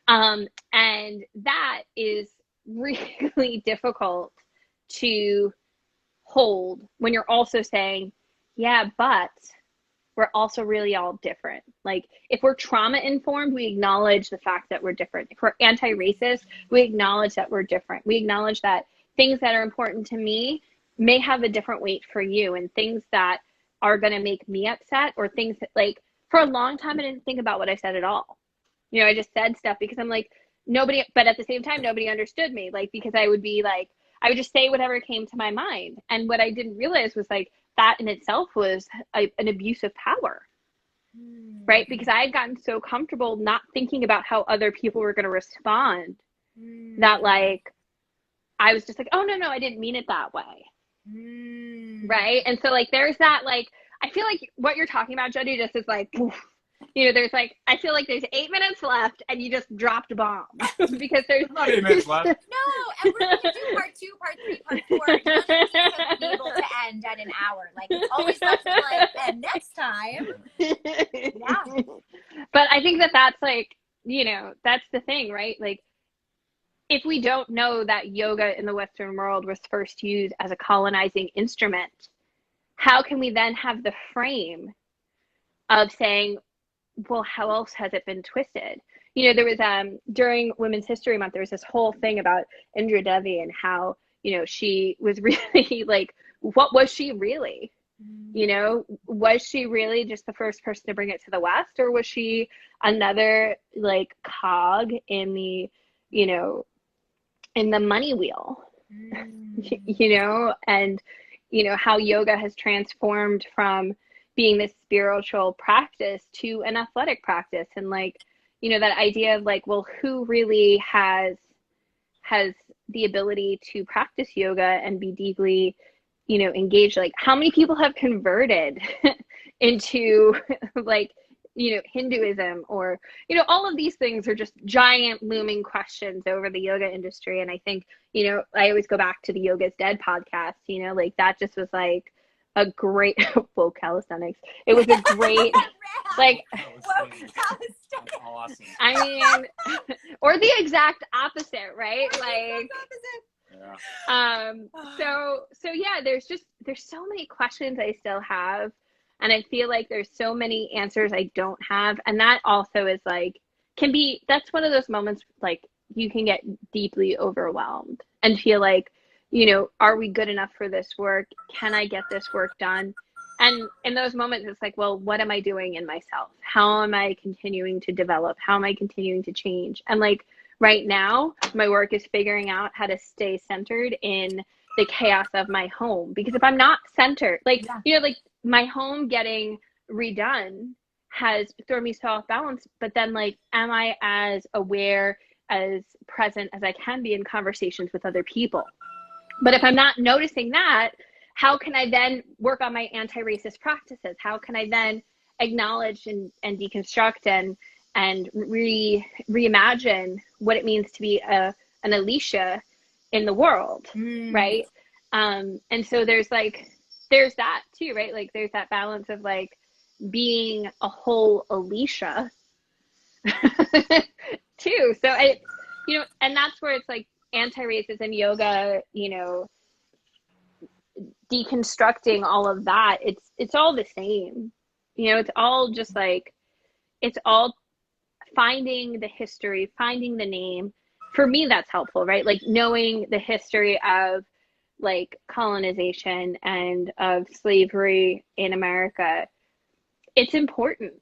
And that is really difficult to hold when you're also saying, yeah, but we're also really all different. Like if we're trauma informed, we acknowledge the fact that we're different. If we're anti-racist, we acknowledge that we're different. We acknowledge that things that are important to me may have a different weight for you, and things that are going to make me upset, or things that, like, for a long time, I didn't think about what I said at all. You know, I just said stuff because I'm like, nobody, but at the same time, nobody understood me. Like, because I would just say whatever came to my mind. And what I didn't realize was like, that in itself was an abuse of power, right? Because I had gotten so comfortable not thinking about how other people were going to respond that like, I was just like, oh, no, I didn't mean it that way. Right. And so like, there's that, like, I feel like what you're talking about, Jody, just is like, you know, there's like, I feel like there's 8 minutes left and you just dropped a bomb because there's not 8 minutes left. No, and we're going to do part 2, part 3, part 4. None of these have been able to end at an hour. Like, it's always something like, and next time. Yeah. But I think that's like, you know, that's the thing, right? Like, if we don't know that yoga in the Western world was first used as a colonizing instrument, how can we then have the frame of saying, well, how else has it been twisted? You know, there was during Women's History Month, there was this whole thing about Indra Devi and how, you know, she was really like, what was she really? You know, was she really just the first person to bring it to the West, or was she another like cog in the, you know, in the money wheel? You know, and you know how yoga has transformed from being this spiritual practice to an athletic practice. And like, you know, that idea of like, well, who really has the ability to practice yoga and be deeply, you know, engaged? Like, how many people have converted into like, you know, Hinduism, or, you know, all of these things are just giant looming questions over the yoga industry. And I think, you know, I always go back to the Yoga's Dead podcast, you know, like that just was like a great woke calisthenics. It was a great like woke calisthenics. Awesome. I mean, or the exact opposite, right? Like yeah. So yeah, there's so many questions I still have, and I feel like there's so many answers I don't have. And that also is like, that's one of those moments like you can get deeply overwhelmed and feel like, you know, are we good enough for this work? Can I get this work done? And in those moments, it's like, well, what am I doing in myself? How am I continuing to develop? How am I continuing to change? And like right now, my work is figuring out how to stay centered in the chaos of my home. Because if I'm not centered, like, you know, like my home getting redone has thrown me so off balance. But then like, am I as aware, as present as I can be in conversations with other people? But if I'm not noticing that, how can I then work on my anti-racist practices? How can I then acknowledge and deconstruct and reimagine what it means to be an Alicia in the world, right? And so there's that too, right? Like there's that balance of like being a whole Alicia too. So you know, and that's where it's like anti-racism yoga, you know, deconstructing all of that, it's all the same. You know, it's all just like, it's all finding the history, finding the name, for me, that's helpful, right? Like knowing the history of like colonization and of slavery in America, it's important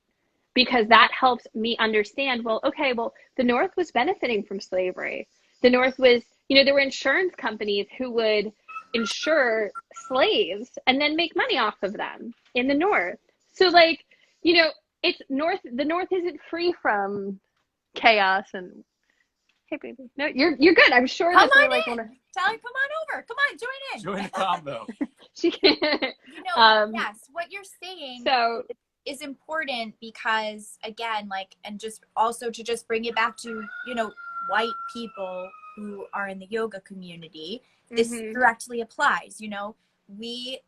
because that helps me understand, well, okay, well, the North was benefiting from slavery. The North was, there were insurance companies who would insure slaves and then make money off of them in the North. So like, it's the North isn't free from chaos and, hey baby, no, you're good. I'm sure Come that they're on like, in. Tell her, come on over. Come on, join in. Join the combo. she can't. Yes, what you're saying So is important because again, like, and just also to just bring it back to, white people who are in the yoga community, this directly applies. We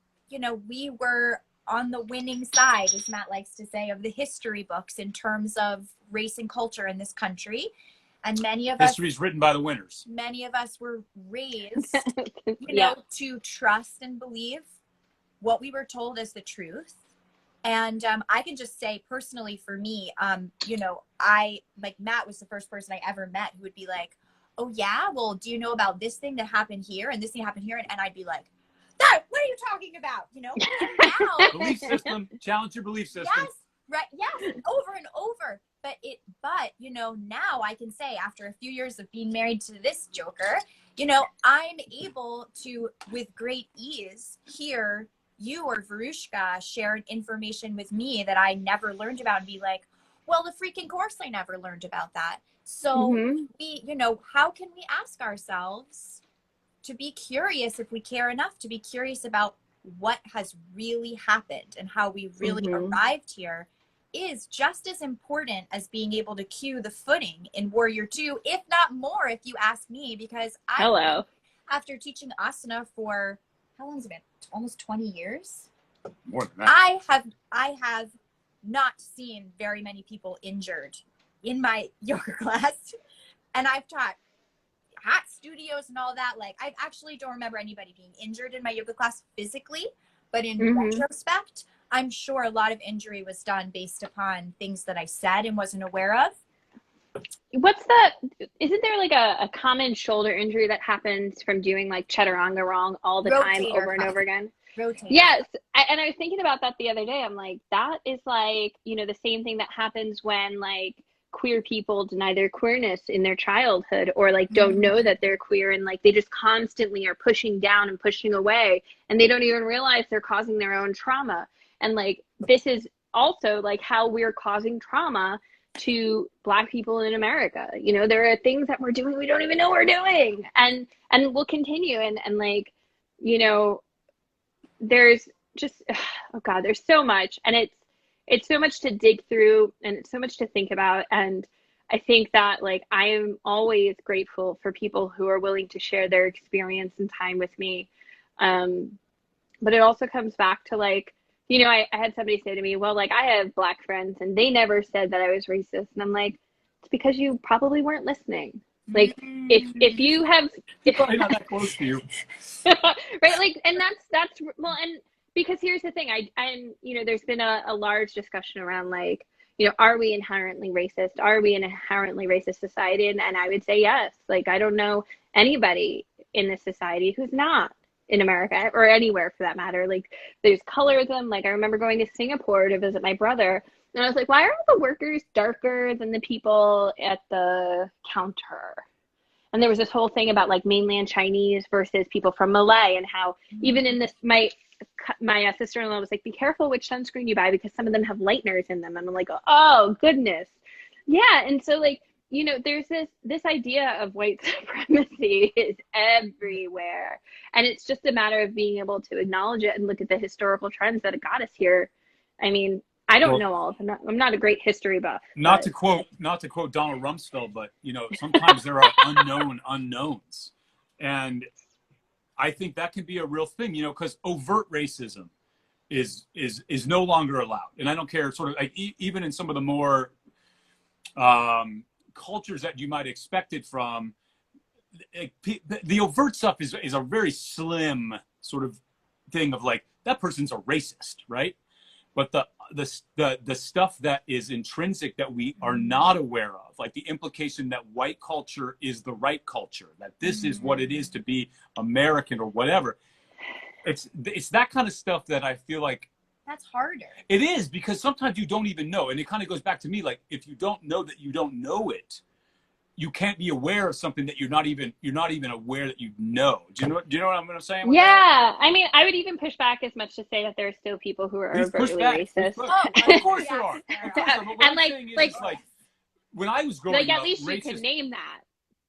were on the winning side, as Matt likes to say, of the history books in terms of race and culture in this country. And history's written by the winners. Many of us were raised, yeah. to trust and believe what we were told as the truth. And I can just say personally for me, Matt was the first person I ever met who would be like, oh yeah, well, do you know about this thing that happened here and this thing happened here? And I'd be like, what are you talking about? And now, belief system, challenge your belief system. Yes, right. Yes, over and over. But now I can say after a few years of being married to this joker, I'm able to, with great ease, hear you or Varushka share information with me that I never learned about and be like, well, the freaking course I never learned about that. So how can we ask ourselves to be curious if we care enough to be curious about what has really happened and how we really arrived here is just as important as being able to cue the footing in Warrior 2, if not more, if you ask me, because after teaching asana for, how long has it been? Almost 20 years? More than that. I have not seen very many people injured in my yoga class. And I've taught hot studios and all that. Like, I actually don't remember anybody being injured in my yoga class physically, but in retrospect, I'm sure a lot of injury was done based upon things that I said and wasn't aware of. Isn't there like a common shoulder injury that happens from doing like chaturanga wrong all the time over and over again? Rotator. Yes. And I was thinking about that the other day. I'm like, that is like, the same thing that happens when like queer people deny their queerness in their childhood or like don't know that they're queer and like they just constantly are pushing down and pushing away and they don't even realize they're causing their own trauma. And like, this is also like how we're causing trauma to Black people in America. There are things that we're doing we don't even know we're doing, and we'll continue. And like, there's just, oh God, there's so much, and it's so much to dig through, and it's so much to think about. And I think that like I am always grateful for people who are willing to share their experience and time with me. But it also comes back to like, I had somebody say to me, well, like I have Black friends and they never said that I was racist. And I'm like, it's because you probably weren't listening. Like if you have, probably not that close to you. Right. Like, and that's, well, and because here's the thing, there's been a large discussion around like, are we inherently racist? Are we an inherently racist society? And I would say yes. Like, I don't know anybody in this society who's not. In America or anywhere for that matter. Like there's colorism. Like I remember going to Singapore to visit my brother and I was like, why are all the workers darker than the people at the counter? And there was this whole thing about like mainland Chinese versus people from Malay and how even in this, my sister-in-law was like, be careful which sunscreen you buy because some of them have lighteners in them. And I'm like, oh goodness. Yeah. And so like, there's this idea of white supremacy is everywhere. And it's just a matter of being able to acknowledge it and look at the historical trends that got us here. I mean, I don't know all of them. I'm not a great history buff. Not to quote Donald Rumsfeld, but sometimes there are unknown unknowns. And I think that can be a real thing, because overt racism is no longer allowed. And I don't care sort of like even in some of the more cultures that you might expect it from, the overt stuff is a very slim sort of thing of like, that person's a racist, right? But the stuff that is intrinsic that we are not aware of, like the implication that white culture is the right culture, that this is what it is to be American or whatever. It's that kind of stuff that I feel like that's harder. It is, because sometimes you don't even know, and it kind of goes back to me, like, if you don't know that you don't know it, you can't be aware of something that you're not even aware that you know. Do you know what I'm saying? Yeah, that? I mean, I would even push back as much to say that there are still people who are overtly racist. Of course there are. And like when I was growing up, at least you can name that.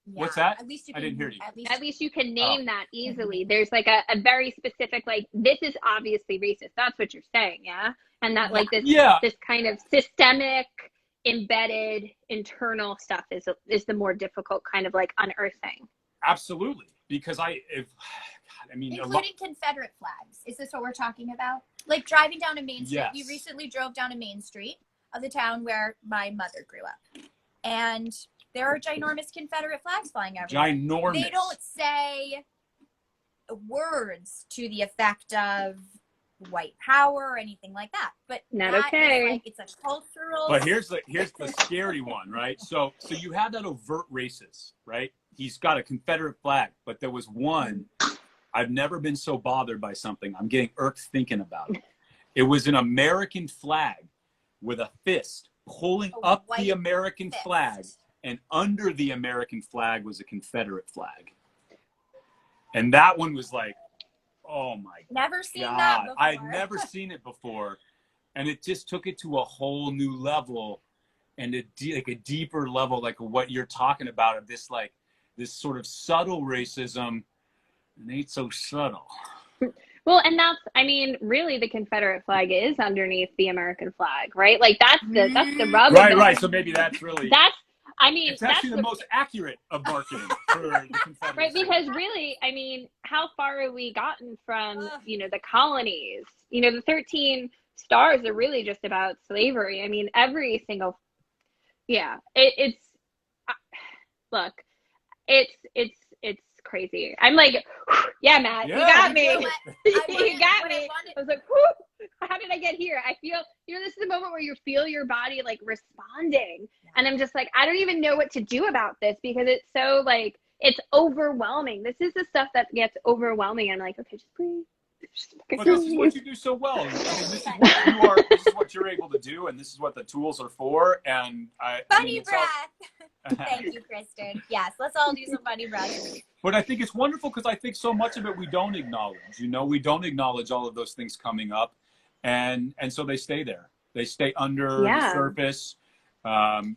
Yeah. What's that? At least you I didn't hear you. At least you can name that easily. There's like a very specific, like, this is obviously racist. That's what you're saying, yeah? And that like this kind of systemic, embedded, internal stuff is the more difficult kind of like unearthing. Absolutely. Because including Confederate flags. Is this what we're talking about? Like driving down a main street. Yes. We recently drove down a main street of the town where my mother grew up. And there are ginormous Confederate flags flying everywhere. Ginormous. They don't say words to the effect of white power or anything like that. But not okay. Like, it's a cultural. But here's the scary one, right? So you have that overt racist, right? He's got a Confederate flag, but there was one. I've never been so bothered by something. I'm getting irked thinking about it. It was an American flag with a fist pulling up the American flag. And under the American flag was a Confederate flag. And that one was like, oh my God. Never seen that before. I'd never seen it before. And it just took it to a whole new level, and like a deeper level, like what you're talking about, of this sort of subtle racism. It ain't so subtle. Well, and that's, I mean, really the Confederate flag is underneath the American flag, right? Like that's the rub. Right. So maybe that's really, it's actually the most accurate of marketing for the Confederate. Right, because really, I mean, how far have we gotten from, the colonies? The 13 stars are really just about slavery. I mean, every single, it's crazy. I'm like, yeah, Matt, you got me. You got me. I was like, whew, how did I get here? I feel, this is the moment where you feel your body like responding. And I'm just like, I don't even know what to do about this, because it's so like, it's overwhelming. This is the stuff that gets overwhelming. I'm like, okay, just breathe. But this is what you do so well. I mean, this is what you're able to do, and this is what the tools are for. And funny breath. Thank you, Kristen. Yes, let's all do some funny breaths. But I think it's wonderful, because I think so much of it we don't acknowledge. We don't acknowledge all of those things coming up, and so they stay there. They stay under the surface,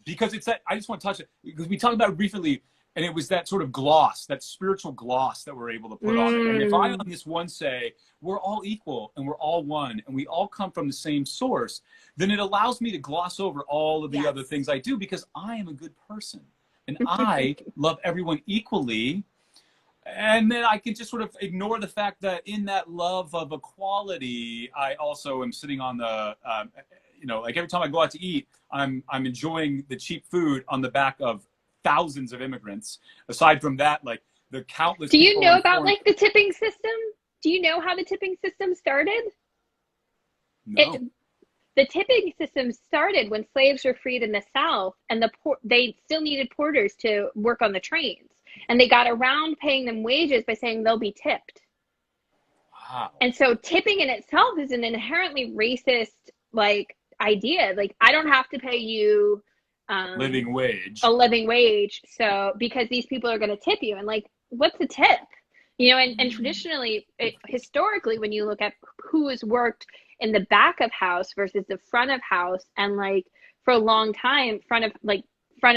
because it's that. I just want to touch it, because we talked about it briefly. And it was that sort of gloss, that spiritual gloss that we're able to put on it. And if I on this one say, we're all equal and we're all one and we all come from the same source, then it allows me to gloss over all of the other things I do, because I am a good person and I love everyone equally. And then I can just sort of ignore the fact that in that love of equality, I also am sitting on the, like every time I go out to eat, I'm enjoying the cheap food on the back of thousands of immigrants. Aside from that, like the countless. Do you know about like the tipping system? Do you know how the tipping system started? No. The tipping system started when slaves were freed in the South, and they still needed porters to work on the trains, and they got around paying them wages by saying they'll be tipped. Wow. And so tipping in itself is an inherently racist like idea. Like, I don't have to pay you a living wage, so because these people are going to tip you, and like, what's a tip? And traditionally, historically, when you look at who has worked in the back of house versus the front of house, and like for a long time, front of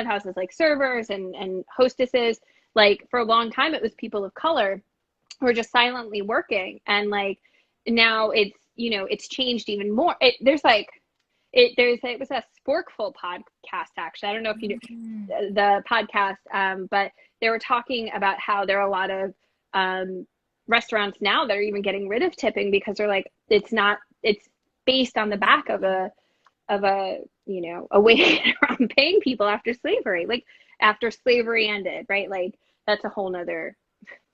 houses like servers and hostesses, like for a long time it was people of color who were just silently working, and like now it's it's changed even more. It was a Sporkful podcast, actually. I don't know if you knew the podcast, but they were talking about how there are a lot of restaurants now that are even getting rid of tipping, because they're like, it's based on the back of a way around paying people after slavery ended, right? Like, that's a whole nother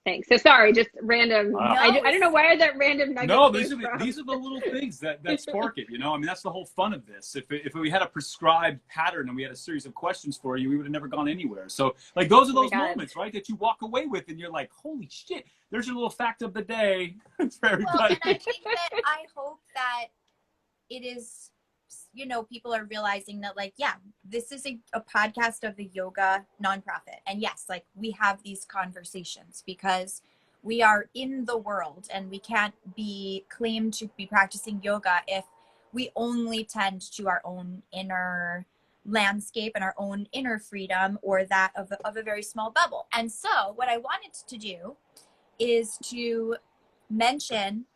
thing. So sorry, just random. No, I don't know where that random nugget No, came from. these are the little things that spark it, you know? I mean, that's the whole fun of this. If we had a prescribed pattern and we had a series of questions for you, we would have never gone anywhere. So, like, those are those moments, right, that you walk away with and you're like, holy shit, there's your little fact of the day for everybody. Well, and I think that I hope that it is, you know, people are realizing that, like, yeah, this is a podcast of the yoga nonprofit. And yes, like, we have these conversations because we are in the world and we can't be claimed to be practicing yoga if we only tend to our own inner landscape and our own inner freedom, or that of a very small bubble. And so what I wanted to do is to mention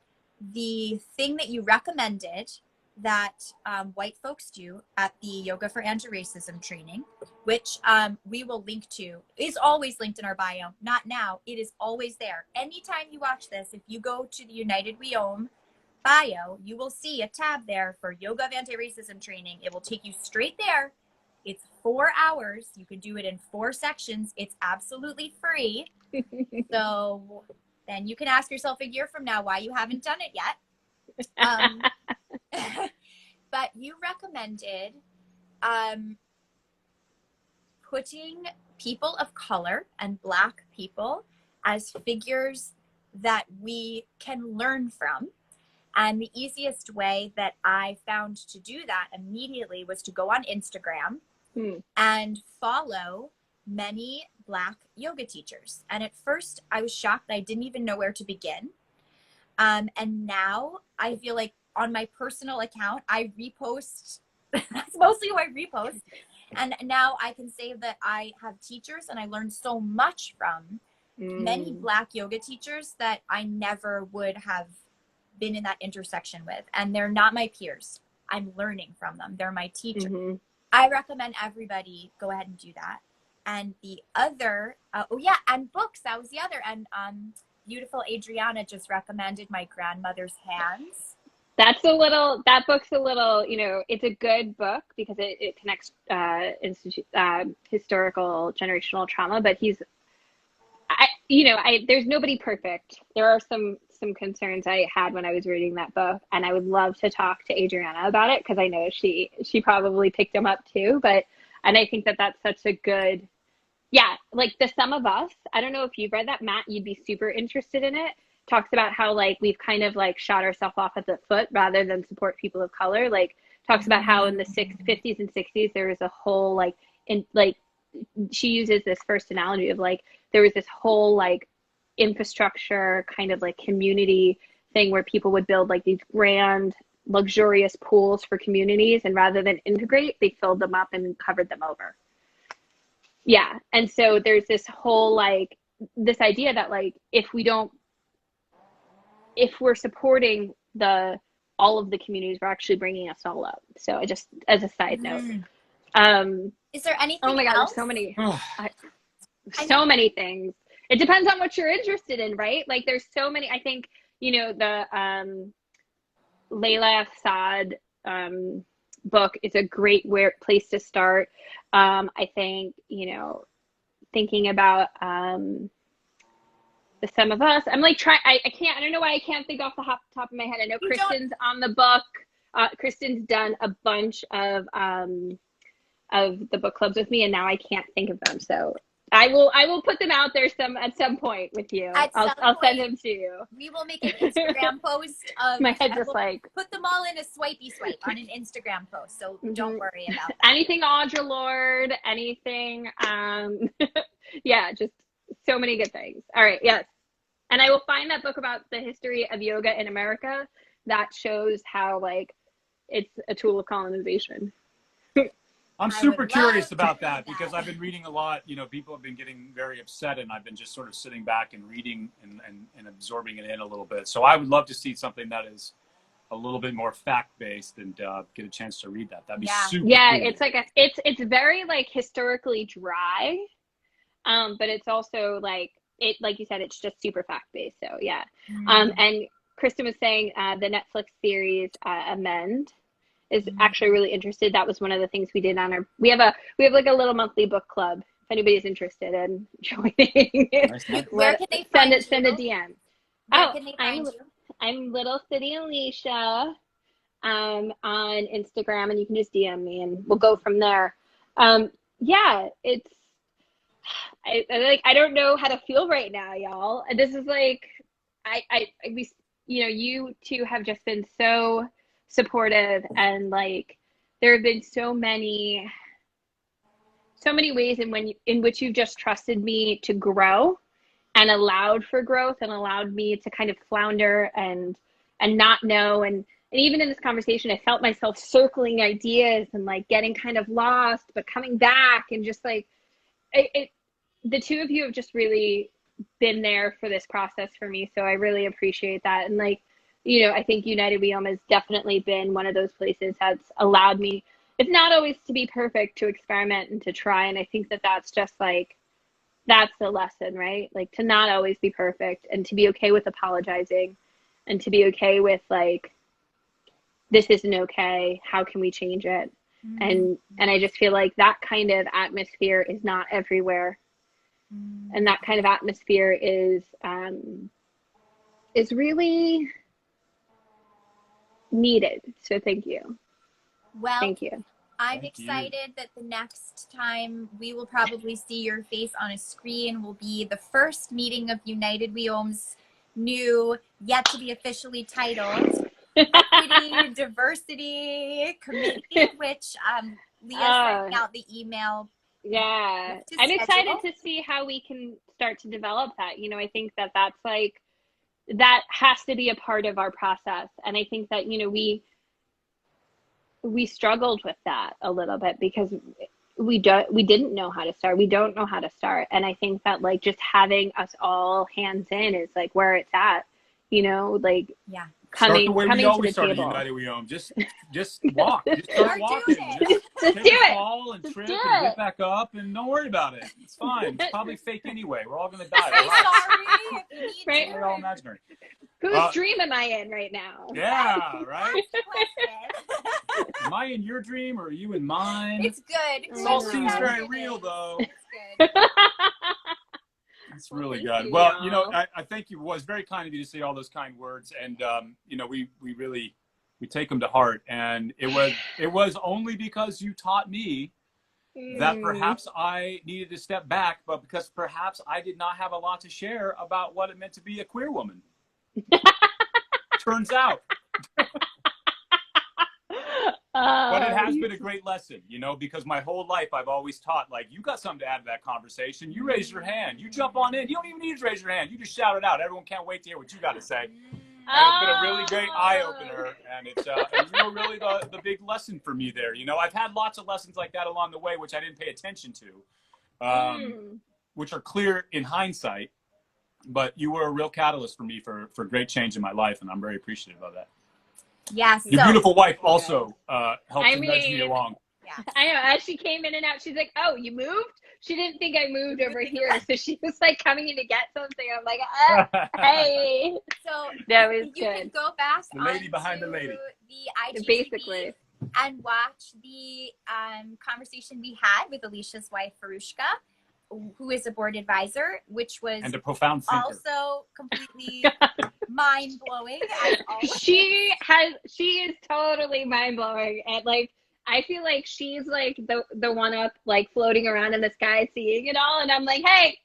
the thing that you recommended that white folks do at the Yoga for Anti-Racism training, which we will link to, is always linked in our bio. Not now, it is always there. Anytime you watch this, if you go to the United We Om bio, you will see a tab there for Yoga of Anti-Racism training. It will take you straight there. It's 4 hours. You can do it in 4 sections. It's absolutely free. So then you can ask yourself a year from now why you haven't done it yet. But you recommended putting people of color and Black people as figures that we can learn from. And the easiest way that I found to do that immediately was to go on Instagram and follow many Black yoga teachers. And at first I was shocked. I didn't even know where to begin. And now I feel like on my personal account, I repost. That's mostly who I repost. And now I can say that I have teachers and I learned so much from many Black yoga teachers that I never would have been in that intersection with. And they're not my peers. I'm learning from them. They're my teachers. I recommend everybody go ahead and do that. And the other, and books. That was the other. And beautiful Adriana just recommended My Grandmother's Hands. That book's a little, you know, it's a good book because it connects historical generational trauma, but there's nobody perfect. There are some concerns I had when I was reading that book, and I would love to talk to Adriana about it because I know she probably picked them up too, and I think that that's such a good, like The Sum of Us. I don't know if you've read that, Matt, you'd be super interested in it. Talks about how, like, we've kind of like shot ourselves off at the foot rather than support people of color. Like, talks about how in the 50s and 60s there was a whole she uses this first analogy of like there was this whole like infrastructure kind of like community thing where people would build like these grand luxurious pools for communities, and rather than integrate, they filled them up and covered them over. And so there's this whole like this idea that like if we're supporting all of the communities, we're actually bringing us all up. So just as a side note, is there anything oh my God, else? there's so many things. It depends on what you're interested in, right? Like there's so many. I think, you know, the Layla Saad book is a great place to start. I think, you know, thinking about The Sum of Us. I'm like I don't know why I can't think off the top of my head. I know Kristen's on the book. Kristen's done a bunch of the book clubs with me, and now I can't think of them. So I will put them out there at some point with you. I'll send them to you. We will make an Instagram post of my head just like put them all in a swipey swipe on an Instagram post. So don't worry about that. Anything Audre Lorde, anything just so many good things. All right, yes. And I will find that book about the history of yoga in America that shows how like it's a tool of colonization. I'm super curious about that because I've been reading a lot. You know, people have been getting very upset, and I've been just sort of sitting back and reading and absorbing it in a little bit. So I would love to see something that is a little bit more fact-based and get a chance to read that. That'd be super cool. It's like it's very like historically dry, but it's also like you said, it's just super fact-based. So and Kristen was saying the Netflix series Amend is actually really interested. That was one of the things we did on we have like a little monthly book club anybody's interested in joining, Where can they find you? Send a DM. Where can they find you? I'm Little City Alicia on Instagram, and you can just DM me, and we'll go from there. Yeah, it's I don't know how to feel right now, y'all. This is like we, you know, you two have just been so supportive, and like there have been so many ways in which you've just trusted me to grow and allowed for growth and allowed me to kind of flounder and not know. And even in this conversation, I felt myself circling ideas and like getting kind of lost, but coming back, and just like the two of you have just really been there for this process for me. So I really appreciate that. And like, you know, I think United We Om has definitely been one of those places that's allowed me, it's not always to be perfect, to experiment and to try. And I think that that's just like, that's the lesson, right? Like to not always be perfect, and to be okay with apologizing, and to be okay with like, this isn't okay. How can we change it? Mm-hmm. And I just feel like that kind of atmosphere is not everywhere. Mm-hmm. And that kind of atmosphere is really needed. So thank you. Well, thank you. I'm excited that the next time we will probably see your face on a screen will be the first meeting of United We Om's new, yet to be officially titled, Equity, Diversity Committee, which Leah sent out the email. Yeah, I'm excited to see how we can start to develop that. You know, I think that that's like, that has to be a part of our process. And I think that, you know, we struggled with that a little bit because we didn't know how to start. We don't know how to start. And I think that like just having us all hands in is like where it's at, you know, like coming the way coming we to always the started table. United We Om. Just walk. Just start walking. Just take do a it. fall and trip and get back up, and don't worry about it. It's fine. It's probably fake anyway. We're all gonna die. Sorry if you need right? We're all imaginary. Whose dream am I in right now? Yeah, right? Am I in your dream or are you in mine? It's good. It all seems very real, though. It's good. It's really good. Well, you know, I thank you. It was very kind of you to say all those kind words. And, you know, we really, we take them to heart. And it was only because you taught me that perhaps I needed to step back, but because perhaps I did not have a lot to share about what it meant to be a queer woman. Turns out. But it has been a great lesson, you know, because my whole life I've always taught, like, you got something to add to that conversation. You raise your hand. You jump on in. You don't even need to raise your hand. You just shout it out. Everyone can't wait to hear what you got to say. And it's been a really great eye-opener, and it's really the big lesson for me there. You know, I've had lots of lessons like that along the way, which I didn't pay attention to, which are clear in hindsight. But you were a real catalyst for me for great change in my life, and I'm very appreciative of that. Yes. Your beautiful wife also helped to nudge me along. Yeah. I know. As she came in and out, she's like, "Oh, you moved?" She didn't think I moved over here, so she was like coming in to get something. I'm like, "Hey." So that was you can go back the lady behind the lady, the IGTV basically, and watch the conversation we had with Alicia's wife, Farushka, who is a board advisor, which was and a profound thinker. Also completely mind-blowing. She is totally mind-blowing, and like I feel like she's like the one up like floating around in the sky seeing it all, and I'm like, hey,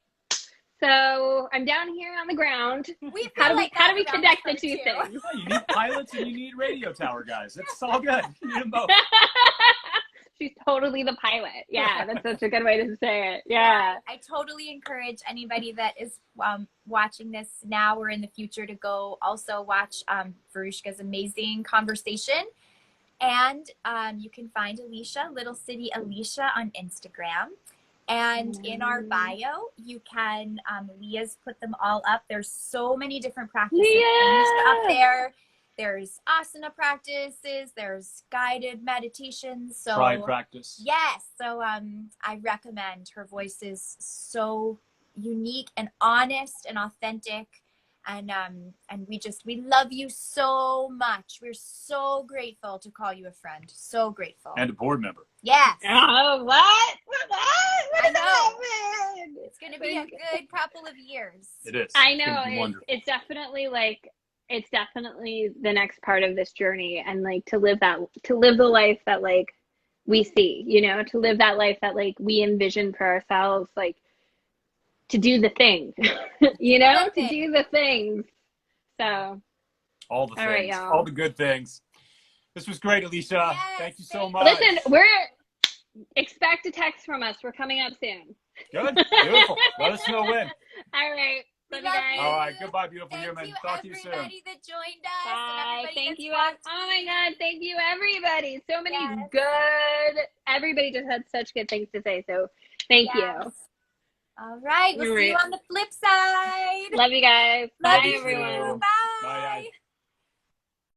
so I'm down here on the ground. How do we connect the two things? Yeah, you need pilots and you need radio tower guys. It's all good. You need them both. She's totally the pilot. Yeah, that's such a good way to say it. Yeah. I totally encourage anybody that is watching this now or in the future to go also watch Farushka's amazing conversation. And you can find Alicia, Little City Alicia, on Instagram. And in our bio, you can, Leah's put them all up. There's so many different practices up there. There's asana practices, there's guided meditations. So pride practice. Yes. So I recommend. Her voice is so unique and honest and authentic. And we love you so much. We're so grateful to call you a friend. So grateful. And a board member. Yes. Oh, what? What I did know. happen? It's going to be a good couple of years. It is. I It's know. gonna be wonderful. It's definitely like, it's definitely the next part of this journey, and like to live the life that like we see, you know, to live that life that like we envision for ourselves, like to do the thing, you know, to do the things. So all the all right, things, y'all. all the good things. This was great, Alicia. Yes, thank you so much. Listen, expect a text from us. We're coming up soon. Good. Beautiful. Let us know when. All right. Love you guys. All right. Goodbye, beautiful Thank human. you, Talk to you soon. everybody that joined us. Bye. And Thank everybody you. that's Oh my God. Thank you, everybody. So many Yes. good. Everybody just had such good things to say. So thank you. All right. We'll All see you right. on the flip side. Love you guys. Love Bye, you. everyone. Bye. Bye, guys.